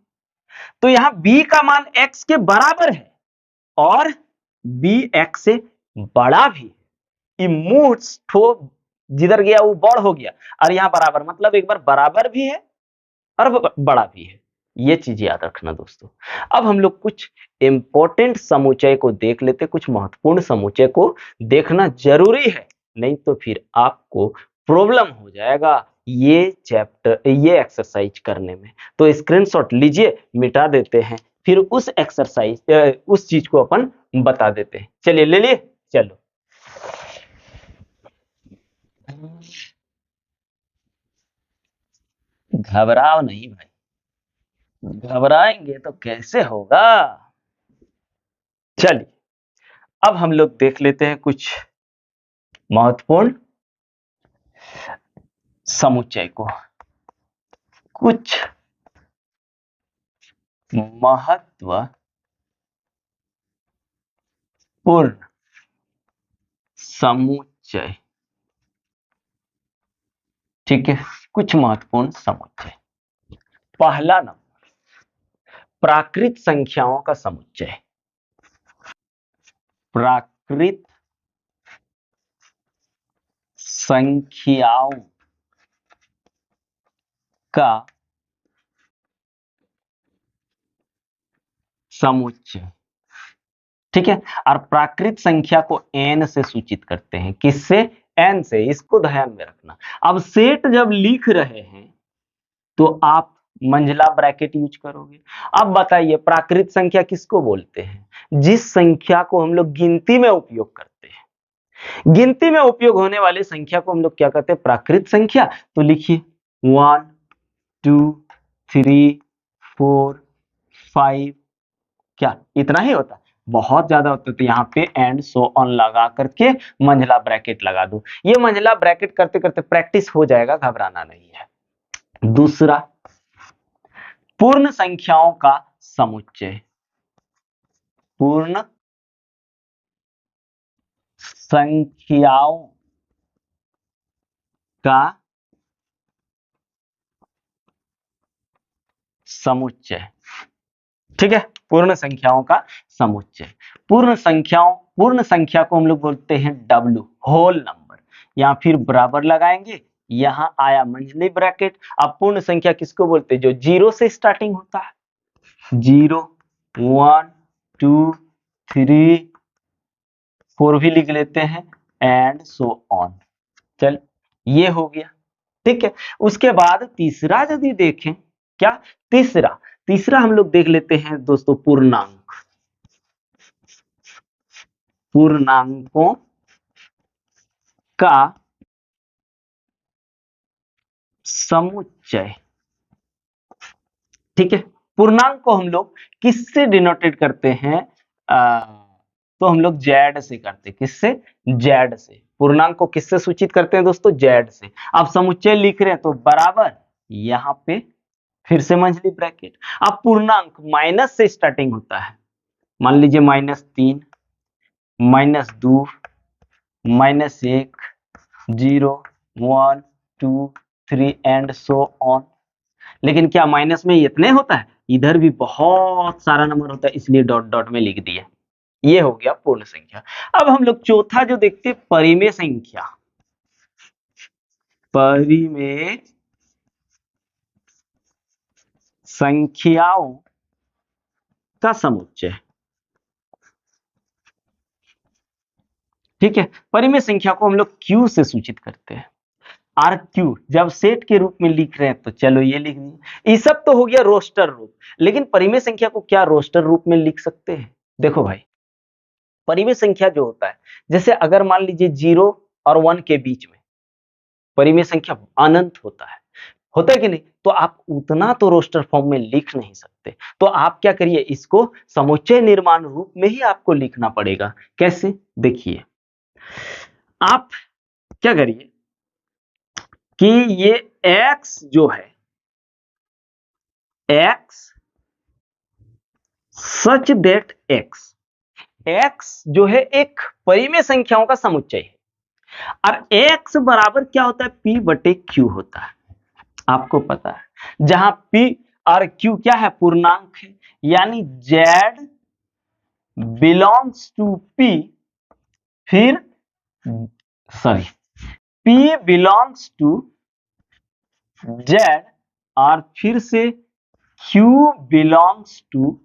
तो यहां b का मान x के बराबर है और b x से बड़ा भी है। मुंह ठो जिधर गया वो बड़ हो गया, और यहाँ बराबर, मतलब एक बार बराबर भी है और बड़ा भी है। ये चीज याद रखना दोस्तों। अब हम लोग कुछ इंपॉर्टेंट समुच्चय को देख लेते, कुछ महत्वपूर्ण समुच्चय को देखना जरूरी है, नहीं तो फिर आपको प्रॉब्लम हो जाएगा ये चैप्टर, ये एक्सरसाइज करने में। तो स्क्रीनशॉट लीजिए, मिटा देते हैं, फिर उस एक्सरसाइज उस चीज को अपन बता देते हैं। चलिए ले लिए, चलो। घबराओ नहीं भाई, घबराएंगे तो कैसे होगा। चलिए, अब हम लोग देख लेते हैं कुछ महत्वपूर्ण समुच्चय को, कुछ महत्वपूर्ण समुच्चय। ठीक है, कुछ महत्वपूर्ण समुच्चय। पहला नंबर, प्राकृत संख्याओं का समुच्चय। प्राकृत संख्याओं का समुच्चय। ठीक है, और प्राकृत संख्या को n से सूचित करते हैं। किससे? n से। इसको ध्यान में रखना। अब सेट जब लिख रहे हैं तो आप मंझला ब्रैकेट यूज करोगे। अब बताइए, प्राकृत संख्या किसको बोलते हैं? जिस संख्या को हम लोग गिनती में उपयोग करते हैं। गिनती में उपयोग होने वाली संख्या को हम लोग क्या कहते हैं? प्राकृत संख्या। तो लिखिए 1 2 3 4 5, क्या इतना ही होता? बहुत ज्यादा होता तो यहाँ पे एंड सो ऑन लगा करके मंझला ब्रैकेट लगा दो। ये मंझला ब्रैकेट करते करते प्रैक्टिस हो जाएगा, घबराना नहीं है। दूसरा, पूर्ण संख्याओं का समुच्चय। पूर्ण संख्याओं का समुच्चय। ठीक है, पूर्ण संख्याओं का समुच्चय। पूर्ण संख्या को हम लोग बोलते हैं W, होल नंबर, या फिर बराबर लगाएंगे, यहां आया मंझली ब्रैकेट। अब पूर्ण संख्या किसको बोलते हैं? जो 0 से स्टार्टिंग होता है, 0, 1, 2, 3, 4 भी लिख लेते हैं, एंड सो ऑन। चल, ये हो गया। ठीक है, उसके बाद तीसरा यदि देखें, क्या तीसरा हम लोग देख लेते हैं दोस्तों, पूर्णांकों का समुच्चय। ठीक है, पूर्णांक को हम लोग किससे डिनोटेट करते हैं? तो हम लोग जेड से करते हैं। किससे? जेड से। पूर्णांक को किससे सूचित करते हैं दोस्तों? जेड से। अब समुच्चय लिख रहे हैं तो बराबर, यहां पे फिर से मंझली ब्रैकेट। अब पूर्णांक माइनस से स्टार्टिंग होता है, मान लीजिए -3, -2, -1, 0, 1, 2, 3 एंड सो ऑन। लेकिन क्या माइनस में इतने होता है? इधर भी बहुत सारा नंबर होता है, इसलिए डॉट डॉट में लिख दिया। ये हो गया पूर्ण संख्या। अब हम लोग चौथा जो देखते हैं, परिमेय संख्या। परिमेय संख्याओं का समुच्चय। ठीक है, परिमेय संख्या को हम लोग Q से सूचित करते हैं। आर क्यू जब सेट के रूप में लिख रहे हैं तो चलो ये लिख दिए। ये सब तो हो गया रोस्टर रूप, लेकिन परिमेय संख्या को क्या रोस्टर रूप में लिख सकते हैं? देखो भाई, परिमेय संख्या जो होता है, जैसे अगर मान लीजिए 0 और 1 के बीच में परिमेय संख्या अनंत होता है कि नहीं? तो आप उतना तो रोस्टर फॉर्म में लिख नहीं सकते। तो आप क्या करिए, इसको समुच्चय निर्माण रूप में ही आपको लिखना पड़ेगा। कैसे? देखिए, आप क्या करिए कि ये x जो है, x सच दैट x जो है एक परिमेय संख्याओं का समुच्चय है, और x बराबर क्या होता है? p बटे q होता है। आपको पता है, जहां p और q क्या है? पूर्णांक है, यानी z बिलोंग्स टू p, फिर sorry, p belongs to z, और फिर से q बिलोंग्स टू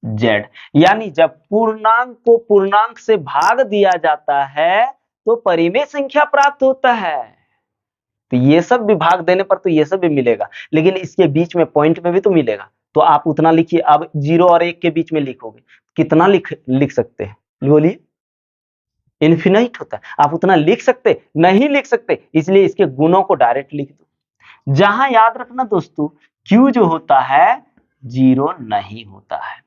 z। यानी जब पूर्णांक को पूर्णांक से भाग दिया जाता है तो परिमेय संख्या प्राप्त होता है। तो ये सब भी भाग देने पर तो ये सब भी मिलेगा, लेकिन इसके बीच में पॉइंट में भी तो मिलेगा। तो आप उतना लिखिए। अब 0 और 1 के बीच में लिखोगे, कितना लिख सकते हैं? बोलिए। इन्फिनाइट होता है। आप उतना लिख सकते नहीं? लिख सकते, इसलिए इसके गुणों को डायरेक्ट लिख दो। जहां याद रखना दोस्तों, Q जो होता है 0 नहीं होता है।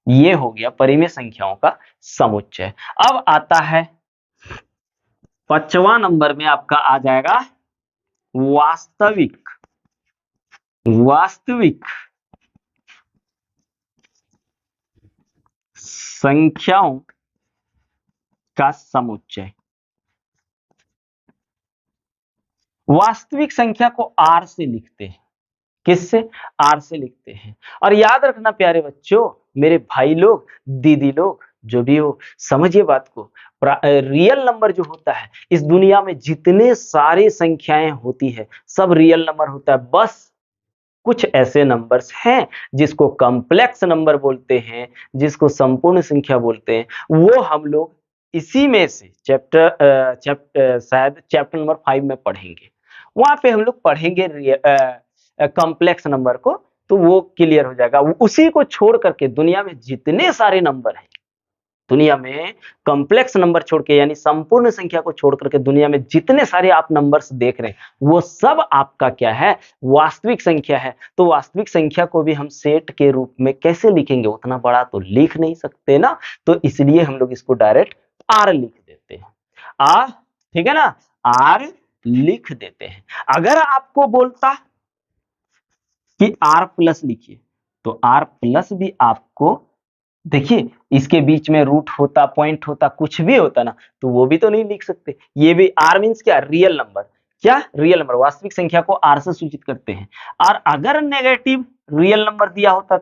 ये हो गया परिमेय संख्याओं का समुच्चय। अब आता है 5वां नंबर में, आपका आ जाएगा वास्तविक संख्याओं का समुच्चय। वास्तविक संख्या को R से लिखते हैं। किससे? R से लिखते हैं। और याद रखना प्यारे बच्चों, मेरे भाई लोग, दीदी लोग, जो भी हो, समझिए बात को। रियल नंबर जो होता है, इस दुनिया में जितने सारी संख्याएं होती है, सब रियल नंबर होता है। बस कुछ ऐसे नंबर्स हैं जिसको कॉम्प्लेक्स नंबर बोलते हैं, जिसको संपूर्ण संख्या बोलते हैं। वो हम लोग इसी में से शायद चैप्टर नंबर 5 में पढ़ेंगे। वहां पे हम लोग पढ़ेंगे कॉम्प्लेक्स नंबर को, तो वो क्लियर हो जाएगा। उसी को छोड़ करके दुनिया में जितने सारे नंबर हैं, दुनिया में कॉम्प्लेक्स नंबर छोड़ के, यानी संपूर्ण संख्या को छोड़ करके दुनिया में जितने सारे आप नंबर्स देख रहे हैं, वो सब आपका क्या है? वास्तविक संख्या है। तो वास्तविक संख्या को भी हम सेट के रूप में कैसे लिखेंगे? उतना बड़ा तो लिख नहीं सकते ना, तो इसलिए हम लोग इसको डायरेक्ट आर लिख देते हैं। आ, ठीक है ना, आर लिख देते हैं। अगर आपको बोलता कि आर प्लस लिखिए, तो आर प्लस भी आपको, देखिए इसके बीच में रूट होता, पॉइंट होता, कुछ भी होता ना, तो वो भी तो नहीं लिख सकते। ये भी आर मींस क्या? Real number. क्या? Real number. वास्तविक संख्या को आर से सूचित करते हैं। और अगर नेगेटिव रियल नंबर दिया होता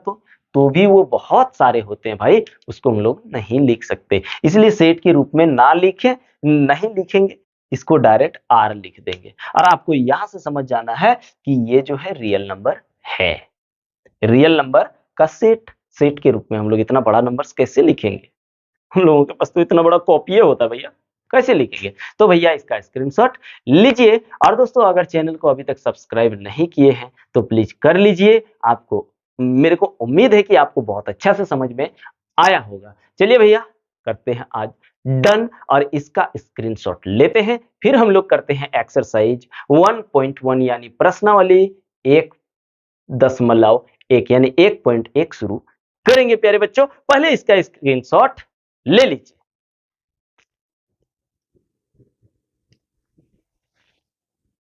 तो भी वो बहुत सारे होते हैं भाई, उसको हम लोग नहीं लिख सकते। इसलिए सेट के रूप में ना लिखें, नहीं लिखेंगे, इसको डायरेक्ट आर लिख देंगे। और आपको यहां से समझ जाना है कि ये जो है रियल नंबर है। रियल नंबर का सेट, सेट के रूप में हम लोग इतना बड़ा नंबर्स कैसे लिखेंगे? हम लोगों के पास तो इतना बड़ा कॉपी होता है भैया, कैसे लिखेंगे? तो भैया इसका स्क्रीनशॉट लीजिए। और दोस्तों अगर चैनल को अभी तक सब्सक्राइब नहीं किए हैं तो प्लीज कर लीजिए। आपको, मेरे को उम्मीद है कि आपको बहुत अच्छा से समझ में आया होगा। चलिए भैया करते हैं आज डन और इसका स्क्रीनशॉट लेते हैं। फिर हम लोग करते हैं एक्सरसाइज 1.1 यानी प्रश्नावली 1.1 यानी 1.1 शुरू करेंगे प्यारे बच्चों। पहले इसका स्क्रीनशॉट ले लीजिए।